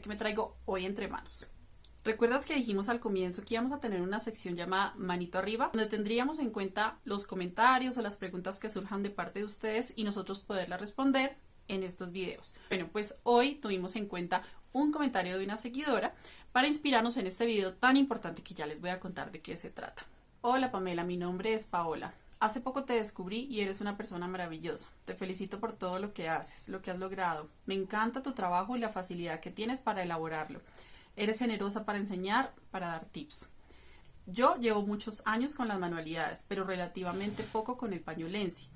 que me traigo hoy entre manos. ¿Recuerdas que dijimos al comienzo que íbamos a tener una sección llamada Manito Arriba, donde tendríamos en cuenta los comentarios o las preguntas que surjan de parte de ustedes y nosotros poderlas responder en estos videos? Bueno, pues hoy tuvimos en cuenta un comentario de una seguidora para inspirarnos en este video tan importante que ya les voy a contar de qué se trata. Hola Pamela, mi nombre es Paola. Hace poco te descubrí y eres una persona maravillosa. Te felicito por todo lo que haces, lo que has logrado. Me encanta tu trabajo y la facilidad que tienes para elaborarlo. Eres generosa para enseñar, para dar tips. Yo llevo muchos años con las manualidades, pero relativamente poco con el pañolensi.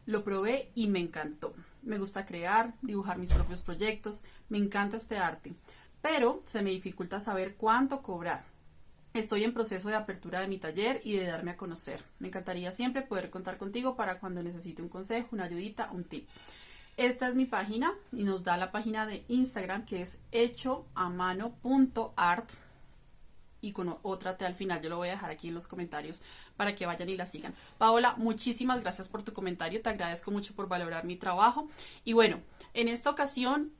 Lo probé y me encantó. Me gusta crear, dibujar mis propios proyectos, me encanta este arte, pero se me dificulta saber cuánto cobrar. Estoy en proceso de apertura de mi taller y de darme a conocer. Me encantaría siempre poder contar contigo para cuando necesite un consejo, una ayudita, un tip. Esta es mi página y nos da la página de Instagram que es hechoamano.art y con otra T al final. Yo lo voy a dejar aquí en los comentarios para que vayan y la sigan. Paola, muchísimas gracias por tu comentario, te agradezco mucho por valorar mi trabajo y bueno, en esta ocasión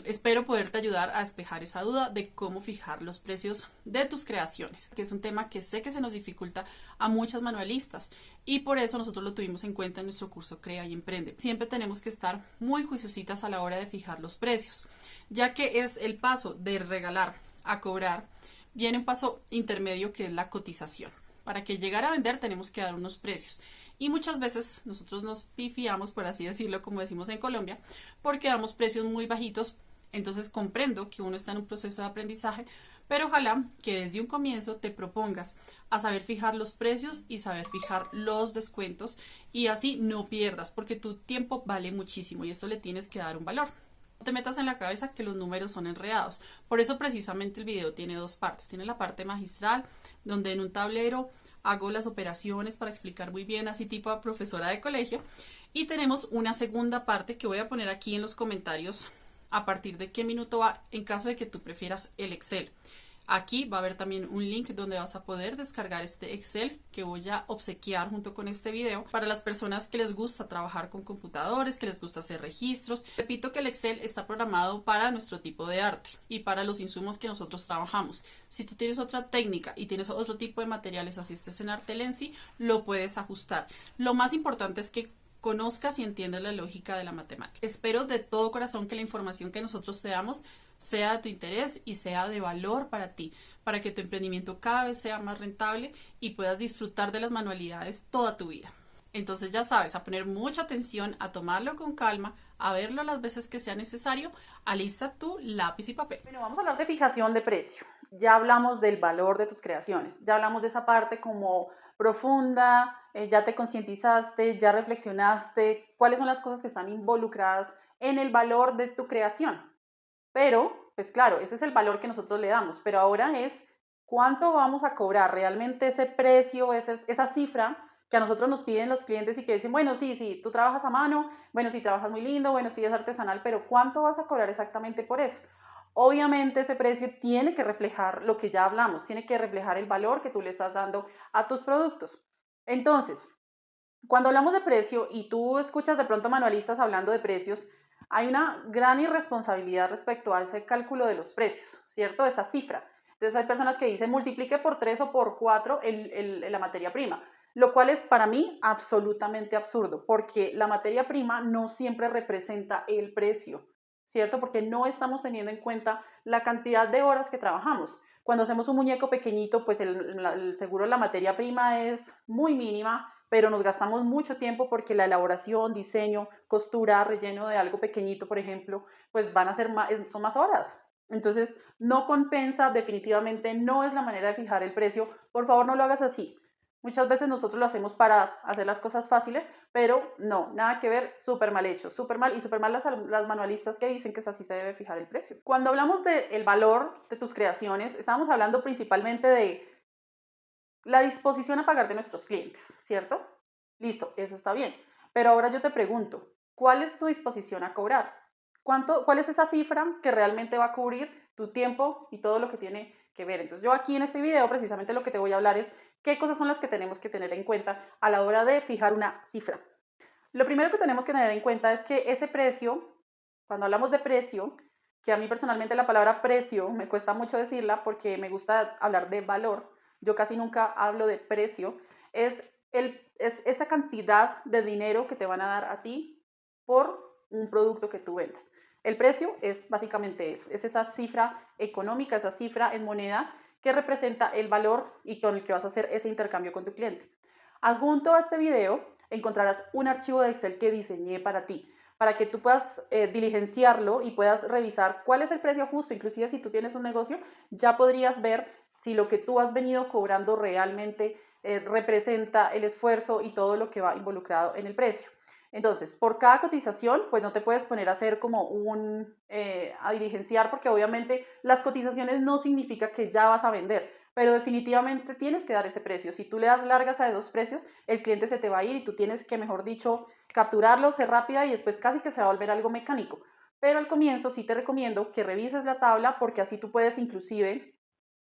espero poderte ayudar a despejar esa duda de cómo fijar los precios de tus creaciones, que es un tema que sé que se nos dificulta a muchas manualistas y por eso nosotros lo tuvimos en cuenta en nuestro curso Crea y Emprende. Siempre tenemos que estar muy juiciositas a la hora de fijar los precios, ya que es el paso de regalar a cobrar. Viene un paso intermedio que es la cotización. Para que llegar a vender tenemos que dar unos precios. Y muchas veces nosotros nos pifiamos, por así decirlo, como decimos en Colombia, porque damos precios muy bajitos. Entonces comprendo que uno está en un proceso de aprendizaje, pero ojalá que desde un comienzo te propongas a saber fijar los precios y saber fijar los descuentos y así no pierdas, porque tu tiempo vale muchísimo y esto le tienes que dar un valor. No te metas en la cabeza que los números son enredados. Por eso precisamente el video tiene dos partes. Tiene la parte magistral, donde en un tablero hago las operaciones para explicar muy bien, así tipo a profesora de colegio. Y tenemos una segunda parte que voy a poner aquí en los comentarios a partir de qué minuto va en caso de que tú prefieras el Excel. Aquí va a haber también un link donde vas a poder descargar este Excel que voy a obsequiar junto con este video para las personas que les gusta trabajar con computadores, que les gusta hacer registros. Repito que el Excel está programado para nuestro tipo de arte y para los insumos que nosotros trabajamos. Si tú tienes otra técnica y tienes otro tipo de materiales, así estés en Artelensi, lo puedes ajustar. Lo más importante es que conozcas y entiendas la lógica de la matemática. Espero de todo corazón que la información que nosotros te damos sea de tu interés y sea de valor para ti, para que tu emprendimiento cada vez sea más rentable y puedas disfrutar de las manualidades toda tu vida. Entonces ya sabes, a poner mucha atención, a tomarlo con calma, a verlo las veces que sea necesario, alista tu lápiz y papel. Bueno, vamos a hablar de fijación de precio. Ya hablamos del valor de tus creaciones, ya hablamos de esa parte como profunda, ya te concientizaste, ya reflexionaste, cuáles son las cosas que están involucradas en el valor de tu creación. Pero, pues claro, ese es el valor que nosotros le damos, pero ahora es cuánto vamos a cobrar realmente ese precio, esa cifra que a nosotros nos piden los clientes y que dicen, bueno, sí, sí, tú trabajas a mano, bueno, sí, trabajas muy lindo, bueno, sí, es artesanal, pero ¿cuánto vas a cobrar exactamente por eso? Obviamente ese precio tiene que reflejar lo que ya hablamos, tiene que reflejar el valor que tú le estás dando a tus productos. Entonces, cuando hablamos de precio y tú escuchas de pronto manualistas hablando de precios, hay una gran irresponsabilidad respecto a ese cálculo de los precios, ¿cierto? Esa cifra. Entonces hay personas que dicen multiplique por 3 o por 4 la materia prima, lo cual es para mí absolutamente absurdo, porque la materia prima no siempre representa el precio, ¿cierto? Porque no estamos teniendo en cuenta la cantidad de horas que trabajamos. Cuando hacemos un muñeco pequeñito, pues seguro la materia prima es muy mínima, pero nos gastamos mucho tiempo porque la elaboración, diseño, costura, relleno de algo pequeñito, por ejemplo, pues van a ser más, son más horas. Entonces, no compensa, definitivamente no es la manera de fijar el precio. Por favor, no lo hagas así. Muchas veces nosotros lo hacemos para hacer las cosas fáciles, pero no, nada que ver, súper mal hecho, súper mal y súper mal las manualistas que dicen que es así se debe fijar el precio. Cuando hablamos del valor de tus creaciones, estamos hablando principalmente de la disposición a pagar de nuestros clientes, ¿cierto? Listo, eso está bien. Pero ahora yo te pregunto, ¿cuál es tu disposición a cobrar? ¿Cuál es esa cifra que realmente va a cubrir tu tiempo y todo lo que tiene que ver? Entonces yo aquí en este video precisamente lo que te voy a hablar es qué cosas son las que tenemos que tener en cuenta a la hora de fijar una cifra. Lo primero que tenemos que tener en cuenta es que ese precio, cuando hablamos de precio, que a mí personalmente la palabra precio me cuesta mucho decirla porque me gusta hablar de valor, yo casi nunca hablo de precio, es, es esa cantidad de dinero que te van a dar a ti por un producto que tú vendes. El precio es básicamente eso, es esa cifra económica, esa cifra en moneda que representa el valor y con el que vas a hacer ese intercambio con tu cliente. Adjunto a este video encontrarás un archivo de Excel que diseñé para ti, para que tú puedas diligenciarlo y puedas revisar cuál es el precio justo. Inclusive si tú tienes un negocio, ya podrías ver si lo que tú has venido cobrando realmente representa el esfuerzo y todo lo que va involucrado en el precio. Entonces, por cada cotización, pues no te puedes poner a hacer como a diligenciar, porque obviamente las cotizaciones no significa que ya vas a vender, pero definitivamente tienes que dar ese precio. Si tú le das largas a esos precios, el cliente se te va a ir y tú tienes que, mejor dicho, capturarlo, ser rápida y después casi que se va a volver algo mecánico. Pero al comienzo sí te recomiendo que revises la tabla porque así tú puedes inclusive,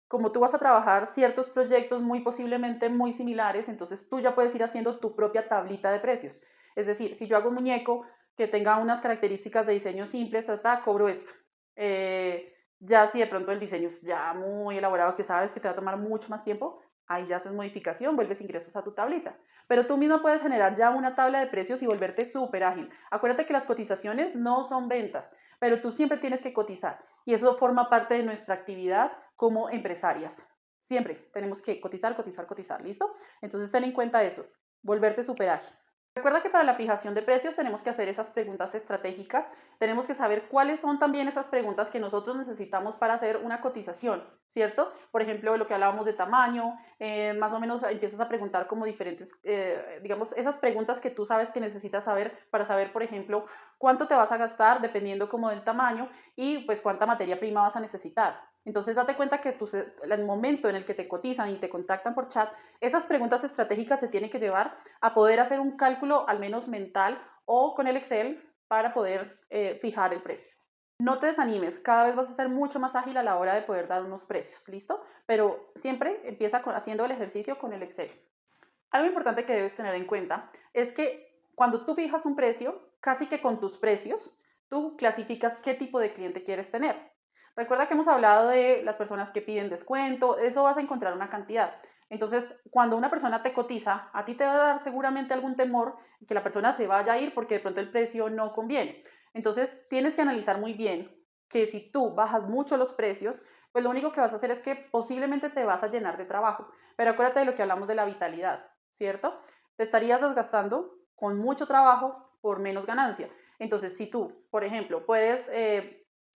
como tú vas a trabajar ciertos proyectos muy posiblemente muy similares, entonces tú ya puedes ir haciendo tu propia tablita de precios. Es decir, si yo hago un muñeco que tenga unas características de diseño simples, cobro esto. Ya si de pronto el diseño es ya muy elaborado, que sabes que te va a tomar mucho más tiempo, ahí ya haces modificación, vuelves e ingresas a tu tablita. Pero tú mismo puedes generar ya una tabla de precios y volverte súper ágil. Acuérdate que las cotizaciones no son ventas, pero tú siempre tienes que cotizar y eso forma parte de nuestra actividad como empresarias. Siempre tenemos que cotizar, cotizar, cotizar, ¿listo? Entonces ten en cuenta eso, volverte súper ágil. Recuerda que para la fijación de precios tenemos que hacer esas preguntas estratégicas, tenemos que saber cuáles son también esas preguntas que nosotros necesitamos para hacer una cotización, ¿cierto? Por ejemplo, lo que hablábamos de tamaño, más o menos empiezas a preguntar como diferentes, digamos, esas preguntas que tú sabes que necesitas saber para saber, por ejemplo, cuánto te vas a gastar dependiendo como del tamaño y pues cuánta materia prima vas a necesitar. Entonces date cuenta que el momento en el que te cotizan y te contactan por chat, esas preguntas estratégicas se tienen que llevar a poder hacer un cálculo al menos mental o con el Excel para poder fijar el precio. No te desanimes, cada vez vas a ser mucho más ágil a la hora de poder dar unos precios, ¿listo? Pero siempre empieza haciendo el ejercicio con el Excel. Algo importante que debes tener en cuenta es que cuando tú fijas un precio, casi que con tus precios, tú clasificas qué tipo de cliente quieres tener. Recuerda que hemos hablado de las personas que piden descuento, eso vas a encontrar una cantidad. Entonces, cuando una persona te cotiza, a ti te va a dar seguramente algún temor que la persona se vaya a ir porque de pronto el precio no conviene. Entonces, tienes que analizar muy bien que si tú bajas mucho los precios, pues lo único que vas a hacer es que posiblemente te vas a llenar de trabajo. Pero acuérdate de lo que hablamos de la vitalidad. ¿Cierto? Te estarías desgastando con mucho trabajo por menos ganancia. Entonces, si tú, por ejemplo, puedes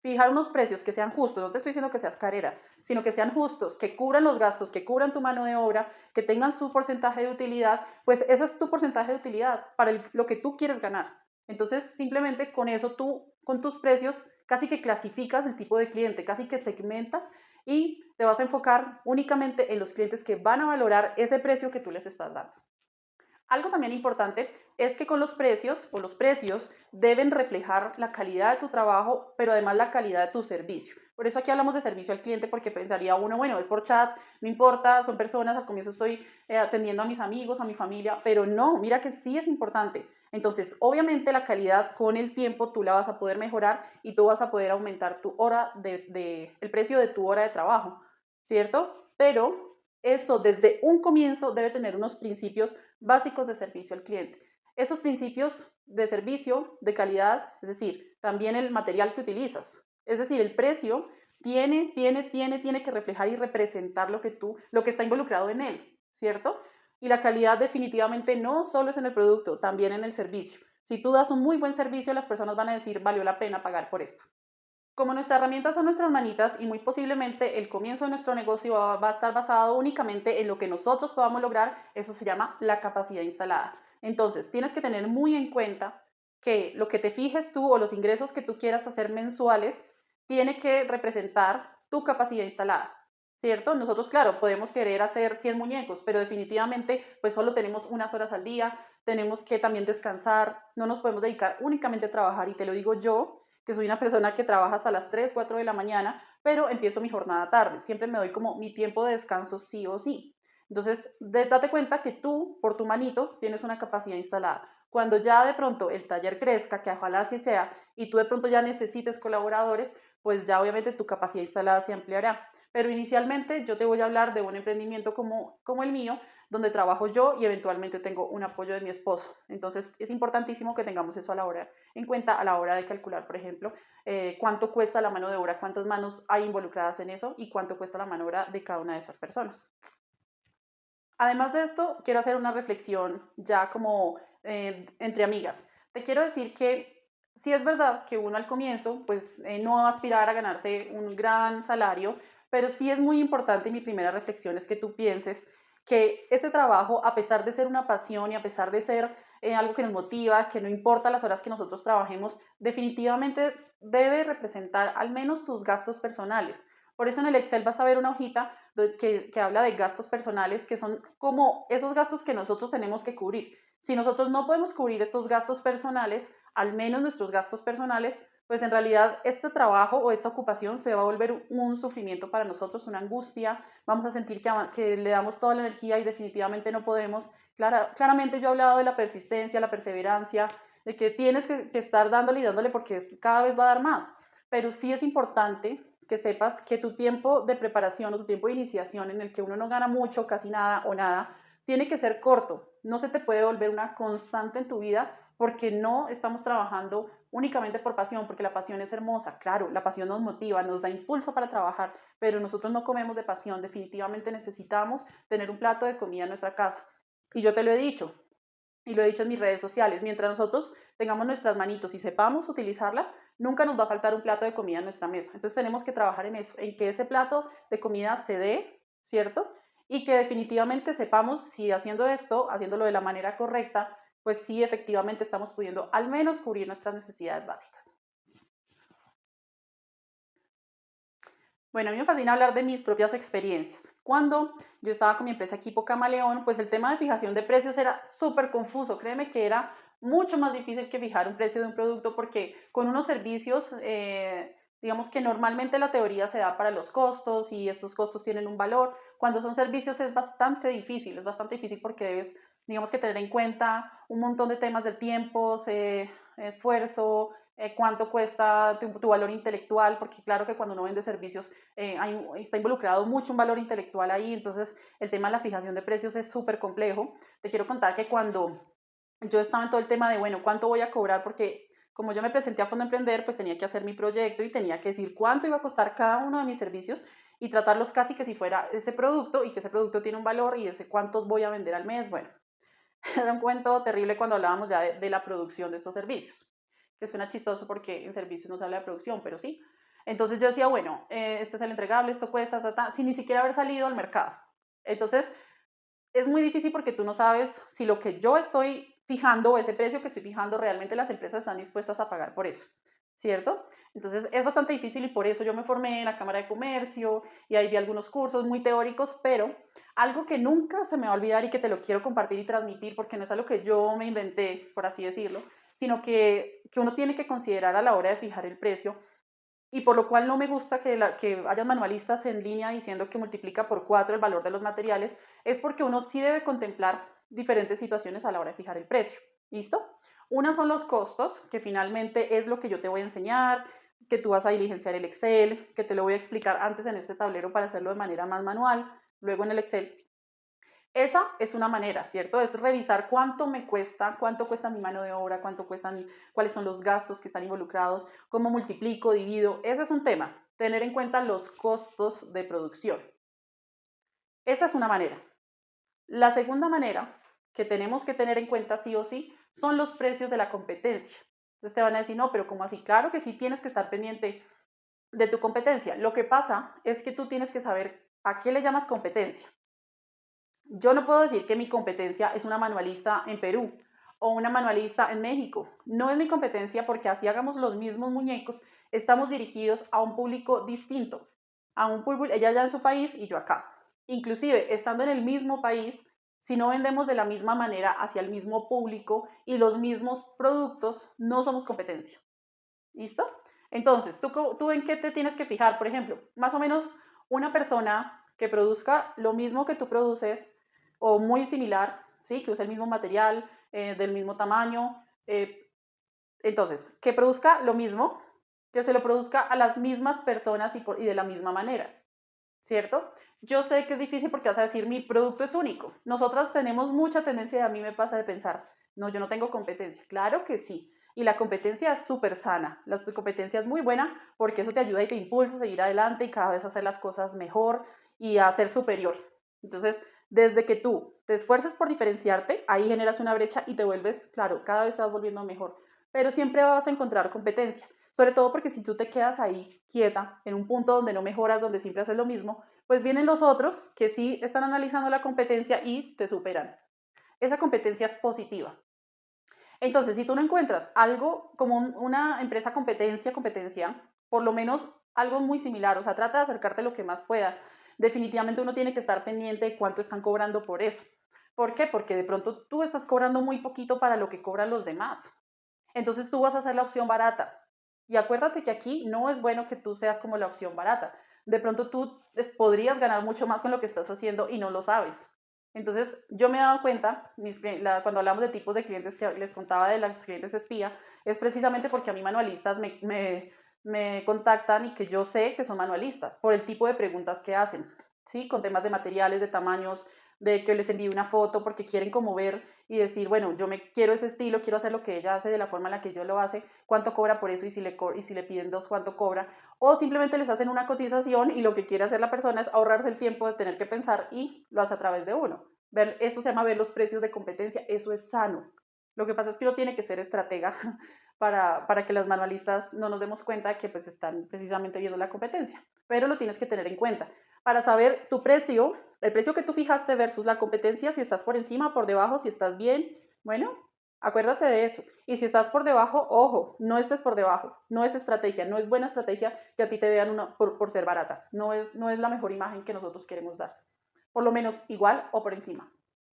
fijar unos precios que sean justos, no te estoy diciendo que seas carera, sino que sean justos, que cubran los gastos, que cubran tu mano de obra, que tengan su porcentaje de utilidad, pues ese es tu porcentaje de utilidad para lo que tú quieres ganar. Entonces, simplemente con eso tú, con tus precios, casi que clasificas el tipo de cliente, casi que segmentas y te vas a enfocar únicamente en los clientes que van a valorar ese precio que tú les estás dando. Algo también importante es que con los precios o los precios deben reflejar la calidad de tu trabajo, pero además la calidad de tu servicio. Por eso aquí hablamos de servicio al cliente porque pensaría uno, bueno, es por chat, no importa, son personas, al comienzo estoy atendiendo a mis amigos, a mi familia, pero no, mira que sí es importante. Entonces, obviamente la calidad con el tiempo tú la vas a poder mejorar y tú vas a poder aumentar tu hora el precio de tu hora de trabajo, ¿cierto? Pero esto desde un comienzo debe tener unos principios básicos de servicio al cliente. Estos principios de servicio, de calidad, es decir, también el material que utilizas, es decir, el precio tiene que reflejar y representar lo que está involucrado en él, ¿cierto? Y la calidad definitivamente no solo es en el producto, también en el servicio. Si tú das un muy buen servicio, las personas van a decir, valió la pena pagar por esto. Como nuestra herramienta son nuestras manitas y muy posiblemente el comienzo de nuestro negocio va a estar basado únicamente en lo que nosotros podamos lograr, eso se llama la capacidad instalada. Entonces, tienes que tener muy en cuenta que lo que te fijes tú o los ingresos que tú quieras hacer mensuales tiene que representar tu capacidad instalada, ¿cierto? Nosotros, claro, podemos querer hacer 100 muñecos, pero definitivamente pues solo tenemos unas horas al día, tenemos que también descansar, no nos podemos dedicar únicamente a trabajar y te lo digo yo que soy una persona que trabaja hasta las 3, 4 de la mañana, pero empiezo mi jornada tarde. Siempre me doy como mi tiempo de descanso sí o sí. Entonces, date cuenta que tú, por tu manito, tienes una capacidad instalada. Cuando ya de pronto el taller crezca, que ojalá así sea, y tú de pronto ya necesites colaboradores, pues ya obviamente tu capacidad instalada se ampliará. Pero inicialmente yo te voy a hablar de un emprendimiento como el mío, donde trabajo yo y eventualmente tengo un apoyo de mi esposo. Entonces es importantísimo que tengamos eso a la hora, en cuenta a la hora de calcular, por ejemplo, cuánto cuesta la mano de obra, cuántas manos hay involucradas en eso y cuánto cuesta la mano de obra de cada una de esas personas. Además de esto, quiero hacer una reflexión ya como entre amigas. Te quiero decir que sí es verdad que uno al comienzo pues no va a aspirar a ganarse un gran salario, pero sí es muy importante, y mi primera reflexión es que tú pienses que este trabajo, a pesar de ser una pasión y a pesar de ser algo que nos motiva, que no importa las horas que nosotros trabajemos, definitivamente debe representar al menos tus gastos personales. Por eso en el Excel vas a ver una hojita que habla de gastos personales, que son como esos gastos que nosotros tenemos que cubrir. Si nosotros no podemos cubrir estos gastos personales, al menos nuestros gastos personales, pues en realidad este trabajo o esta ocupación se va a volver un sufrimiento para nosotros, una angustia, vamos a sentir que le damos toda la energía y definitivamente no podemos. Claramente yo he hablado de la persistencia, la perseverancia, de que tienes que estar dándole y dándole porque cada vez va a dar más, pero sí es importante que sepas que tu tiempo de preparación o tu tiempo de iniciación en el que uno no gana mucho, casi nada o nada, tiene que ser corto. No se te puede volver una constante en tu vida porque no estamos trabajando únicamente por pasión, porque la pasión es hermosa. Claro, la pasión nos motiva, nos da impulso para trabajar, pero nosotros no comemos de pasión. Definitivamente necesitamos tener un plato de comida en nuestra casa. Y yo te lo he dicho, y lo he dicho en mis redes sociales, mientras nosotros tengamos nuestras manitos y sepamos utilizarlas, nunca nos va a faltar un plato de comida en nuestra mesa. Entonces tenemos que trabajar en eso, en que ese plato de comida se dé, ¿cierto? Y que definitivamente sepamos si haciendo esto, haciéndolo de la manera correcta, pues sí, efectivamente estamos pudiendo al menos cubrir nuestras necesidades básicas. Bueno, a mí me fascina hablar de mis propias experiencias. Cuando yo estaba con mi empresa Equipo Camaleón, pues el tema de fijación de precios era súper confuso. Créeme que era mucho más difícil que fijar un precio de un producto porque con unos servicios, digamos que normalmente la teoría se da para los costos y estos costos tienen un valor. Cuando son servicios es bastante difícil porque debes, digamos que tener en cuenta un montón de temas de tiempos, esfuerzo, cuánto cuesta tu valor intelectual, porque claro que cuando uno vende servicios está involucrado mucho un valor intelectual ahí, entonces el tema de la fijación de precios es súper complejo. Te quiero contar que cuando yo estaba en todo el tema de, bueno, ¿cuánto voy a cobrar? Porque como yo me presenté a Fondo Emprender, pues tenía que hacer mi proyecto y tenía que decir cuánto iba a costar cada uno de mis servicios y tratarlos casi que si fuera ese producto y que ese producto tiene un valor y ese cuántos voy a vender al mes. Bueno, era un cuento terrible cuando hablábamos ya de la producción de estos servicios, que suena chistoso porque en servicios no se habla de producción, pero sí. Entonces yo decía, bueno, este es el entregable, esto cuesta, sin ni siquiera haber salido al mercado. Entonces es muy difícil porque tú no sabes si lo que yo estoy fijando o ese precio que estoy fijando realmente las empresas están dispuestas a pagar por eso, ¿cierto? Entonces es bastante difícil y por eso yo me formé en la Cámara de Comercio y ahí vi algunos cursos muy teóricos, pero algo que nunca se me va a olvidar y que te lo quiero compartir y transmitir porque no es algo que yo me inventé, por así decirlo, sino que uno tiene que considerar a la hora de fijar el precio y por lo cual no me gusta que haya manualistas en línea diciendo que multiplica por 4 el valor de los materiales, es porque uno sí debe contemplar diferentes situaciones a la hora de fijar el precio. ¿Listo? Una son los costos, que finalmente es lo que yo te voy a enseñar, que tú vas a diligenciar el Excel, que te lo voy a explicar antes en este tablero para hacerlo de manera más manual, luego en el Excel. Esa es una manera, ¿cierto? Es revisar cuánto me cuesta, cuánto cuesta mi mano de obra, cuánto cuestan, cuáles son los gastos que están involucrados, cómo multiplico, divido. Ese es un tema, tener en cuenta los costos de producción. Esa es una manera. La segunda manera que tenemos que tener en cuenta sí o sí son los precios de la competencia. Entonces te van a decir, no, pero ¿cómo así? Claro que sí tienes que estar pendiente de tu competencia. Lo que pasa es que tú tienes que saber a qué le llamas competencia. Yo no puedo decir que mi competencia es una manualista en Perú o una manualista en México. No es mi competencia porque así hagamos los mismos muñecos, estamos dirigidos a un público distinto, a un público, ella ya en su país y yo acá. Inclusive, estando en el mismo país, si no vendemos de la misma manera hacia el mismo público y los mismos productos, no somos competencia. ¿Listo? Entonces, ¿tú en qué te tienes que fijar? Por ejemplo, más o menos una persona que produzca lo mismo que tú produces o muy similar, ¿sí? Que use el mismo material, del mismo tamaño. Entonces, que produzca lo mismo, que se lo produzca a las mismas personas y de la misma manera, ¿cierto? Yo sé que es difícil porque vas a decir, mi producto es único. Nosotras tenemos mucha tendencia, y a mí me pasa de pensar, no, yo no tengo competencia. Claro que sí. Y la competencia es súper sana. La competencia es muy buena porque eso te ayuda y te impulsa a seguir adelante y cada vez a hacer las cosas mejor y a ser superior. Entonces, desde que tú te esfuerces por diferenciarte, ahí generas una brecha y te vuelves, claro, cada vez te vas volviendo mejor. Pero siempre vas a encontrar competencia. Sobre todo porque si tú te quedas ahí quieta, en un punto donde no mejoras, donde siempre haces lo mismo, pues vienen los otros que sí están analizando la competencia y te superan. Esa competencia es positiva. Entonces, si tú no encuentras algo como una empresa competencia, por lo menos algo muy similar, o sea, trata de acercarte lo que más pueda. Definitivamente uno tiene que estar pendiente de cuánto están cobrando por eso. ¿Por qué? Porque de pronto tú estás cobrando muy poquito para lo que cobran los demás. Entonces tú vas a hacer la opción barata. Y acuérdate que aquí no es bueno que tú seas como la opción barata. De pronto tú podrías ganar mucho más con lo que estás haciendo y no lo sabes. Entonces yo me he dado cuenta, cuando hablamos de tipos de clientes que les contaba de las clientes espía, es precisamente porque a mí manualistas me contactan y que yo sé que son manualistas por el tipo de preguntas que hacen, ¿sí? Con temas de materiales, de tamaños, de que les envíe una foto porque quieren como ver y decir, bueno, yo me quiero ese estilo, quiero hacer lo que ella hace de la forma en la que yo lo hace, cuánto cobra por eso y si le piden dos, cuánto cobra. O simplemente les hacen una cotización y lo que quiere hacer la persona es ahorrarse el tiempo de tener que pensar y lo hace a través de uno. Ver, eso se llama ver los precios de competencia, eso es sano. Lo que pasa es que uno tiene que ser estratega para que las manualistas no nos demos cuenta que pues están precisamente viendo la competencia. Pero lo tienes que tener en cuenta para saber tu precio, el precio que tú fijaste versus la competencia, si estás por encima, por debajo, si estás bien. Bueno, acuérdate de eso. Y si estás por debajo, ojo, no estés por debajo. No es estrategia, no es buena estrategia que a ti te vean por ser barata. No es la mejor imagen que nosotros queremos dar. Por lo menos igual o por encima.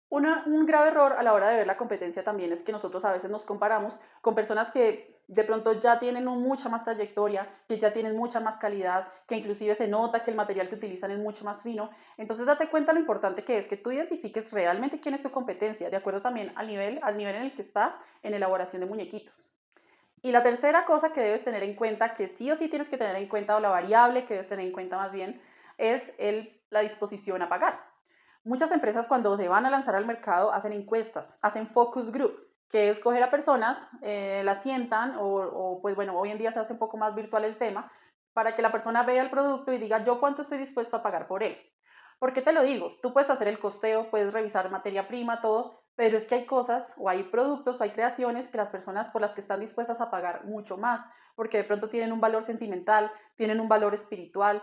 Un grave error a la hora de ver la competencia también es que nosotros a veces nos comparamos con personas que de pronto ya tienen mucha más trayectoria, que ya tienen mucha más calidad, que inclusive se nota que el material que utilizan es mucho más fino. Entonces date cuenta lo importante que es que tú identifiques realmente quién es tu competencia, de acuerdo también al nivel en el que estás en elaboración de muñequitos. Y la tercera cosa que debes tener en cuenta, que sí o sí tienes que tener en cuenta, o la variable que debes tener en cuenta más bien, es la disposición a pagar. Muchas empresas cuando se van a lanzar al mercado hacen encuestas, hacen focus group, que es coger a personas, las sientan pues bueno, hoy en día se hace un poco más virtual el tema, para que la persona vea el producto y diga yo cuánto estoy dispuesto a pagar por él. ¿Por qué te lo digo? Tú puedes hacer el costeo, puedes revisar materia prima, todo, pero es que hay cosas o hay productos o hay creaciones que las personas por las que están dispuestas a pagar mucho más, porque de pronto tienen un valor sentimental, tienen un valor espiritual,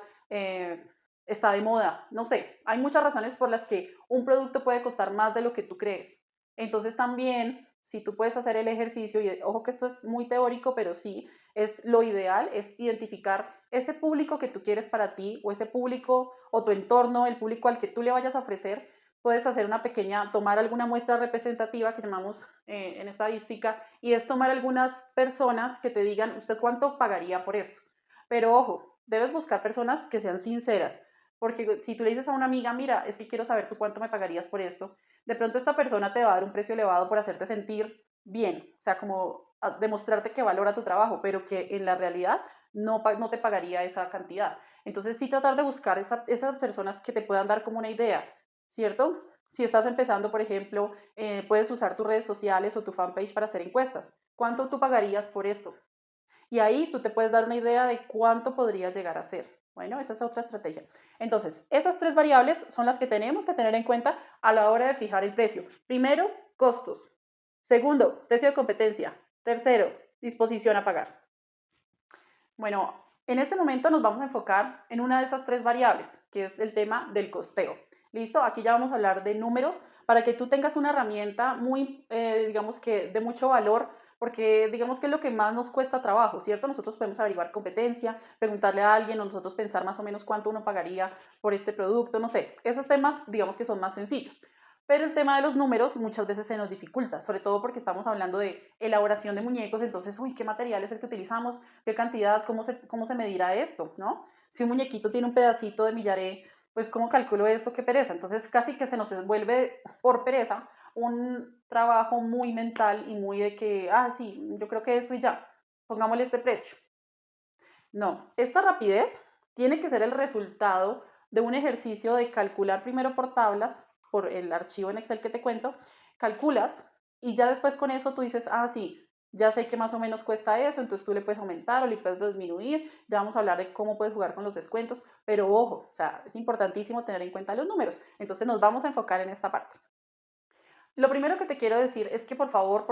está de moda, no sé, hay muchas razones por las que un producto puede costar más de lo que tú crees. Entonces también, si tú puedes hacer el ejercicio, y ojo que esto es muy teórico, pero sí, es lo ideal, es identificar ese público que tú quieres para ti o ese público o tu entorno, el público al que tú le vayas a ofrecer, puedes hacer una pequeña, tomar alguna muestra representativa que llamamos en estadística y es tomar algunas personas que te digan, ¿usted cuánto pagaría por esto? Pero ojo, debes buscar personas que sean sinceras, porque si tú le dices a una amiga, mira, es que quiero saber tú cuánto me pagarías por esto, de pronto esta persona te va a dar un precio elevado por hacerte sentir bien, o sea, como demostrarte que valora tu trabajo, pero que en la realidad no te pagaría esa cantidad. Entonces sí tratar de buscar esas personas que te puedan dar como una idea, ¿cierto? Si estás empezando, por ejemplo, puedes usar tus redes sociales o tu fanpage para hacer encuestas. ¿Cuánto tú pagarías por esto? Y ahí tú te puedes dar una idea de cuánto podría llegar a ser. Bueno, esa es otra estrategia. Entonces, esas tres variables son las que tenemos que tener en cuenta a la hora de fijar el precio. Primero, costos. Segundo, precio de competencia. Tercero, disposición a pagar. Bueno, en este momento nos vamos a enfocar en una de esas tres variables, que es el tema del costeo. ¿Listo? Aquí ya vamos a hablar de números para que tú tengas una herramienta muy, digamos que de mucho valor, porque digamos que es lo que más nos cuesta trabajo, ¿cierto? Nosotros podemos averiguar competencia, preguntarle a alguien o nosotros pensar más o menos cuánto uno pagaría por este producto, no sé. Esos temas, digamos que son más sencillos. Pero el tema de los números muchas veces se nos dificulta, sobre todo porque estamos hablando de elaboración de muñecos, entonces, uy, ¿qué material es el que utilizamos? ¿Qué cantidad? ¿Cómo se medirá esto? ¿No? Si un muñequito tiene un pedacito de millaré, pues ¿cómo calculo esto? Qué pereza. Entonces casi que se nos vuelve por pereza un trabajo muy mental y muy de que, sí, yo creo que esto y ya, pongámosle este precio. No, esta rapidez tiene que ser el resultado de un ejercicio de calcular primero por tablas, por el archivo en Excel que te cuento, calculas y ya después con eso tú dices, ah, sí, ya sé que más o menos cuesta eso, entonces tú le puedes aumentar o le puedes disminuir, ya vamos a hablar de cómo puedes jugar con los descuentos, pero ojo, o sea, es importantísimo tener en cuenta los números, entonces nos vamos a enfocar en esta parte. Lo primero que te quiero decir es que por favor,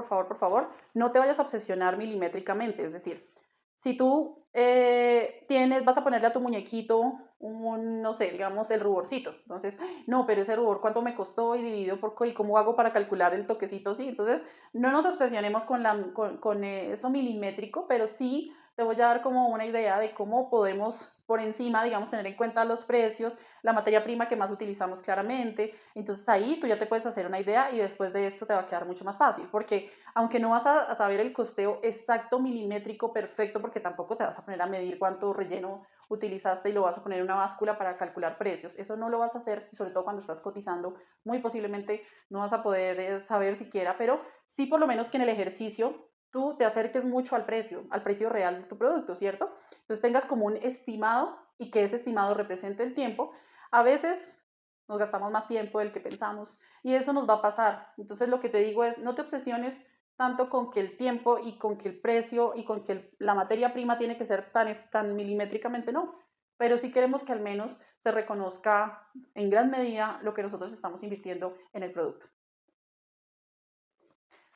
no te vayas a obsesionar milimétricamente. Es decir, si tú vas a ponerle a tu muñequito un, no sé, digamos, el ruborcito. Entonces, no, pero ese rubor, ¿cuánto me costó? Y dividido y cómo hago para calcular el toquecito, sí. Entonces, no nos obsesionemos con eso milimétrico, pero sí te voy a dar como una idea de cómo podemos por encima, digamos, tener en cuenta los precios, la materia prima que más utilizamos claramente. Entonces ahí tú ya te puedes hacer una idea y después de esto te va a quedar mucho más fácil, porque aunque no vas a saber el costeo exacto, milimétrico, perfecto, porque tampoco te vas a poner a medir cuánto relleno utilizaste y lo vas a poner en una báscula para calcular precios. Eso no lo vas a hacer, sobre todo cuando estás cotizando, muy posiblemente no vas a poder saber siquiera, pero sí por lo menos que en el ejercicio tú te acerques mucho al precio real de tu producto, ¿cierto? Entonces tengas como un estimado y que ese estimado represente el tiempo. A veces nos gastamos más tiempo del que pensamos y eso nos va a pasar. Entonces lo que te digo es, no te obsesiones tanto con que el tiempo y con que el precio y con que la materia prima tiene que ser tan milimétricamente, no. Pero sí queremos que al menos se reconozca en gran medida lo que nosotros estamos invirtiendo en el producto.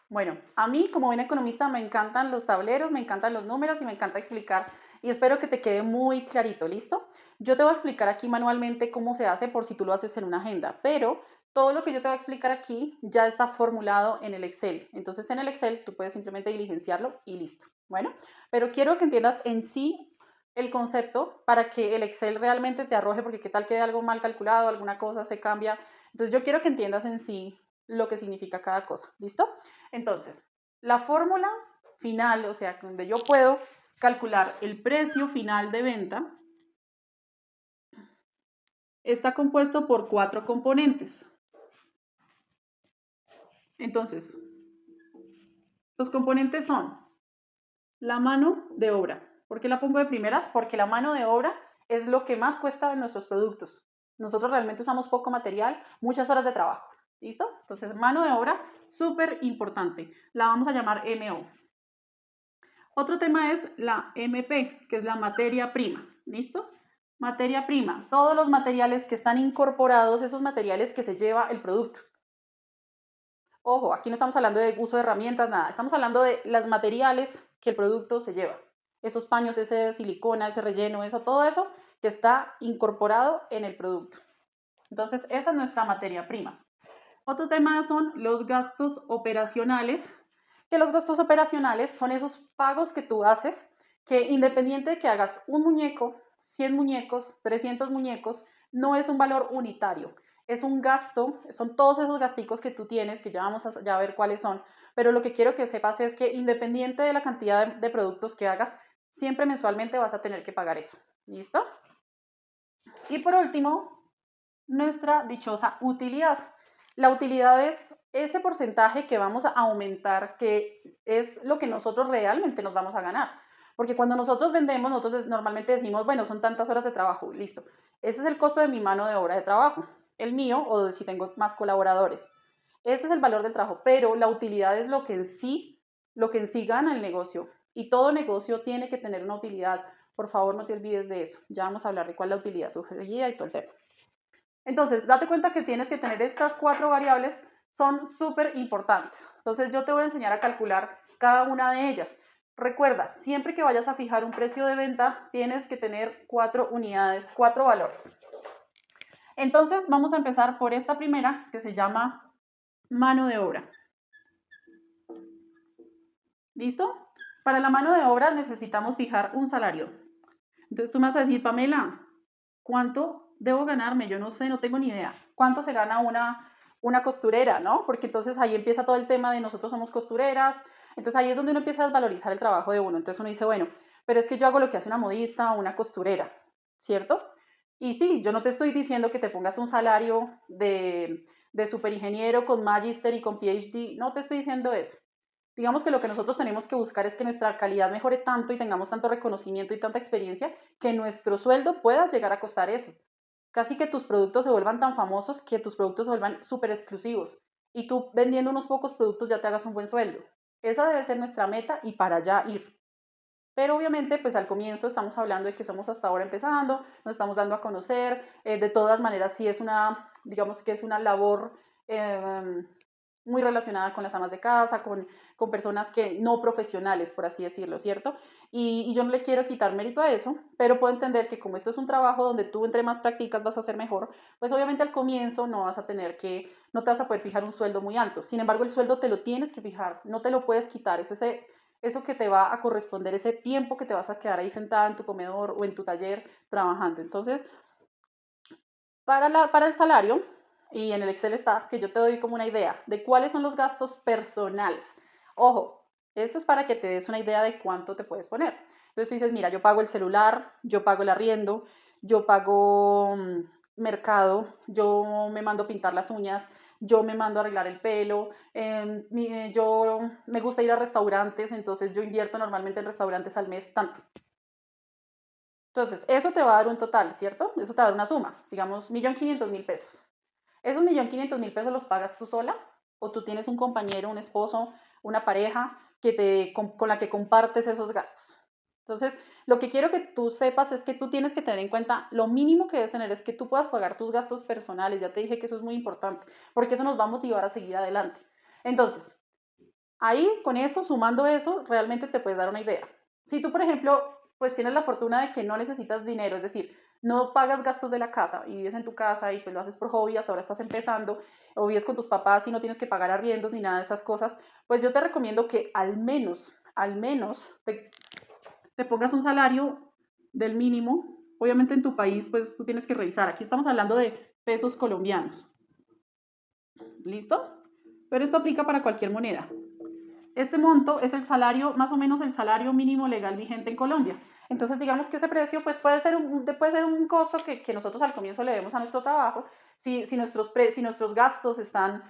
Bueno, a mí como buena economista me encantan los tableros, me encantan los números y me encanta explicar y espero que te quede muy clarito, ¿listo? Yo te voy a explicar aquí manualmente cómo se hace por si tú lo haces en una agenda, pero todo lo que yo te voy a explicar aquí ya está formulado en el Excel. Entonces en el Excel tú puedes simplemente diligenciarlo y listo. Bueno, pero quiero que entiendas en sí el concepto para que el Excel realmente te arroje, porque qué tal quede algo mal calculado, alguna cosa se cambia. Entonces yo quiero que entiendas en sí lo que significa cada cosa, ¿listo? Entonces, la fórmula final, o sea, donde yo puedo calcular el precio final de venta, está compuesto por 4 componentes. Entonces, los componentes son la mano de obra. ¿Por qué la pongo de primeras? Porque la mano de obra es lo que más cuesta en nuestros productos. Nosotros realmente usamos poco material, muchas horas de trabajo. ¿Listo? Entonces, mano de obra, súper importante. La vamos a llamar MO. Otro tema es la MP, que es la materia prima. ¿Listo? Materia prima, todos los materiales que están incorporados, esos materiales que se lleva el producto. Ojo, aquí no estamos hablando de uso de herramientas, nada. Estamos hablando de los materiales que el producto se lleva. Esos paños, ese silicona, ese relleno, eso, todo eso que está incorporado en el producto. Entonces, esa es nuestra materia prima. Otro tema son los gastos operacionales, que los gastos operacionales son esos pagos que tú haces, que independiente de que hagas un muñeco, 100 muñecos, 300 muñecos, no es un valor unitario, es un gasto, son todos esos gasticos que tú tienes, que ya vamos a ya ver cuáles son, pero lo que quiero que sepas es que independiente de la cantidad de productos que hagas, siempre mensualmente vas a tener que pagar eso. ¿Listo? Y por último, nuestra dichosa utilidad. La utilidad es ese porcentaje que vamos a aumentar, que es lo que nosotros realmente nos vamos a ganar. Porque cuando nosotros vendemos, nosotros normalmente decimos, bueno, son tantas horas de trabajo, listo. Ese es el costo de mi mano de obra de trabajo, el mío o de si tengo más colaboradores. Ese es el valor del trabajo, pero la utilidad es lo que en sí gana el negocio. Y todo negocio tiene que tener una utilidad. Por favor, no te olvides de eso. Ya vamos a hablar de cuál es la utilidad sugerida y todo el tema. Entonces, date cuenta que tienes que tener estas 4 variables, son súper importantes. Entonces, yo te voy a enseñar a calcular cada una de ellas. Recuerda, siempre que vayas a fijar un precio de venta, tienes que tener 4 unidades, 4 valores. Entonces, vamos a empezar por esta primera, que se llama mano de obra. ¿Listo? Para la mano de obra necesitamos fijar un salario. Entonces, tú me vas a decir, Pamela, ¿cuánto debo ganarme? Yo no sé, no tengo ni idea. ¿Cuánto se gana una costurera, no? Porque entonces ahí empieza todo el tema de nosotros somos costureras. Entonces ahí es donde uno empieza a desvalorizar el trabajo de uno. Entonces uno dice, bueno, pero es que yo hago lo que hace una modista o una costurera, ¿cierto? Y sí, yo no te estoy diciendo que te pongas un salario de superingeniero con magister y con PhD, no te estoy diciendo eso. Digamos que lo que nosotros tenemos que buscar es que nuestra calidad mejore tanto y tengamos tanto reconocimiento y tanta experiencia que nuestro sueldo pueda llegar a costar eso. Casi que tus productos se vuelvan tan famosos que tus productos se vuelvan súper exclusivos y tú vendiendo unos pocos productos ya te hagas un buen sueldo. Esa debe ser nuestra meta y para allá ir. Pero obviamente, pues al comienzo estamos hablando de que somos hasta ahora empezando, nos estamos dando a conocer, de todas maneras sí es una, digamos que es una labor muy relacionada con las amas de casa, con personas que no profesionales, por así decirlo, ¿cierto? Y yo no le quiero quitar mérito a eso, pero puedo entender que como esto es un trabajo donde tú entre más practicas vas a ser mejor, pues obviamente al comienzo no vas a tener que, no te vas a poder fijar un sueldo muy alto. Sin embargo, el sueldo te lo tienes que fijar, no te lo puedes quitar, es ese eso que te va a corresponder, ese tiempo que te vas a quedar ahí sentada en tu comedor o en tu taller trabajando. Entonces, para el salario, y en el Excel está, que yo te doy como una idea de cuáles son los gastos personales. Ojo, esto es para que te des una idea de cuánto te puedes poner. Entonces tú dices, mira, yo pago el celular, yo pago el arriendo, yo pago mercado, yo me mando pintar las uñas, yo me mando a arreglar el pelo, yo me gusta ir a restaurantes, entonces yo invierto normalmente en restaurantes al mes tanto. Entonces, eso te va a dar un total, ¿cierto? Eso te va a dar una suma, digamos, 1.500.000 pesos. ¿Esos 1.500.000 pesos los pagas tú sola? ¿O tú tienes un compañero, un esposo, una pareja con la que compartes esos gastos? Entonces, lo que quiero que tú sepas es que tú tienes que tener en cuenta, lo mínimo que debes tener es que tú puedas pagar tus gastos personales. Ya te dije que eso es muy importante, porque eso nos va a motivar a seguir adelante. Entonces, ahí, con eso, sumando eso, realmente te puedes dar una idea. Si tú, por ejemplo, pues tienes la fortuna de que no necesitas dinero, es decir, no pagas gastos de la casa y vives en tu casa y pues lo haces por hobby, hasta ahora estás empezando, o vives con tus papás y no tienes que pagar arriendos ni nada de esas cosas, pues yo te recomiendo que al menos te pongas un salario del mínimo. Obviamente en tu país, pues tú tienes que revisar. Aquí estamos hablando de pesos colombianos. ¿Listo? Pero esto aplica para cualquier moneda. Este monto es el salario, más o menos el salario mínimo legal vigente en Colombia. Entonces, digamos que ese precio pues, puede ser un costo que nosotros al comienzo le demos a nuestro trabajo. Si nuestros gastos están,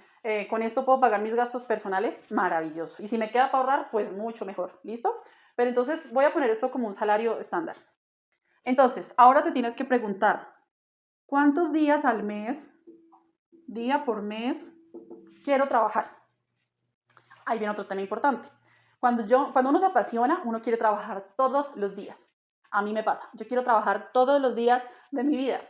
con esto puedo pagar mis gastos personales, maravilloso. Y si me queda para ahorrar, pues mucho mejor. ¿Listo? Pero entonces voy a poner esto como un salario estándar. Entonces, ahora te tienes que preguntar, ¿cuántos días al mes, día por mes, quiero trabajar? Ahí viene otro tema importante. Cuando uno se apasiona, uno quiere trabajar todos los días. A mí me pasa, yo quiero trabajar todos los días de mi vida.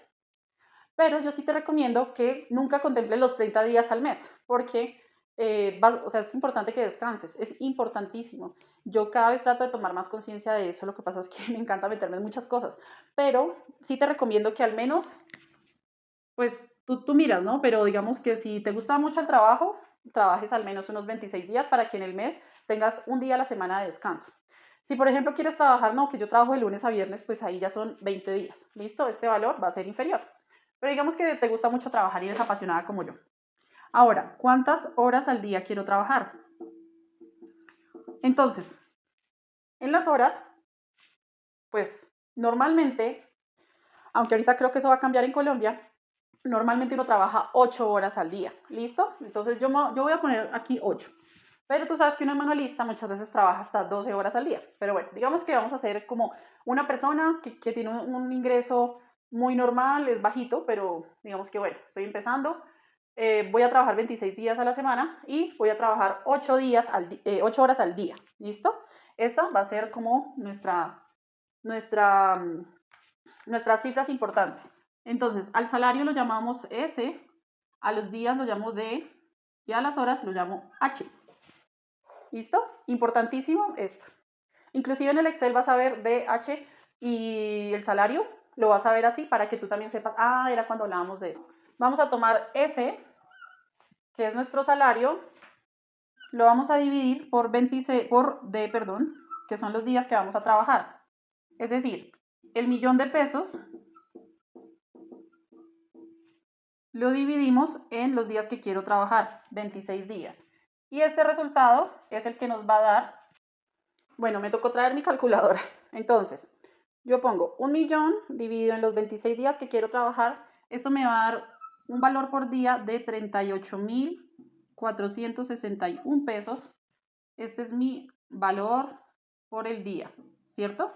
Pero yo sí te recomiendo que nunca contemples los 30 días al mes, porque o sea, es importante que descanses, es importantísimo. Yo cada vez trato de tomar más conciencia de eso, lo que pasa es que me encanta meterme en muchas cosas, pero sí te recomiendo que al menos pues tú miras, ¿no? Pero digamos que si te gusta mucho el trabajo, trabajes al menos unos 26 días para que en el mes tengas un día a la semana de descanso. Si por ejemplo quieres trabajar, no, que yo trabajo de lunes a viernes, pues ahí ya son 20 días. ¿Listo? Este valor va a ser inferior. Pero digamos que te gusta mucho trabajar y eres apasionada como yo. Ahora, ¿cuántas horas al día quiero trabajar? Entonces, en las horas, pues normalmente, aunque ahorita creo que eso va a cambiar en Colombia, normalmente uno trabaja 8 horas al día, ¿listo? Entonces yo voy a poner aquí 8. Pero tú sabes que uno es manualista muchas veces trabaja hasta 12 horas al día. Pero bueno, digamos que vamos a hacer como una persona que tiene un ingreso muy normal, es bajito, pero digamos que bueno, estoy empezando. Voy a trabajar 26 días a la semana y voy a trabajar 8 horas al día, ¿listo? Esta va a ser como nuestra, nuestras cifras importantes. Entonces, al salario lo llamamos S, a los días lo llamo D y a las horas lo llamo H. ¿Listo? Importantísimo esto. Inclusive en el Excel vas a ver DH y el salario, lo vas a ver así para que tú también sepas, ah, era cuando hablábamos de eso. Vamos a tomar S, que es nuestro salario, lo vamos a dividir por 26, por D, perdón, que son los días que vamos a trabajar. Es decir, el 1.000.000 de pesos lo dividimos en los días que quiero trabajar, 26 días. Y este resultado es el que nos va a dar, bueno, me tocó traer mi calculadora. Entonces, yo pongo 1.000.000 dividido en los 26 días que quiero trabajar. Esto me va a dar un valor por día de 38.461 pesos Este es mi valor por el día, ¿cierto?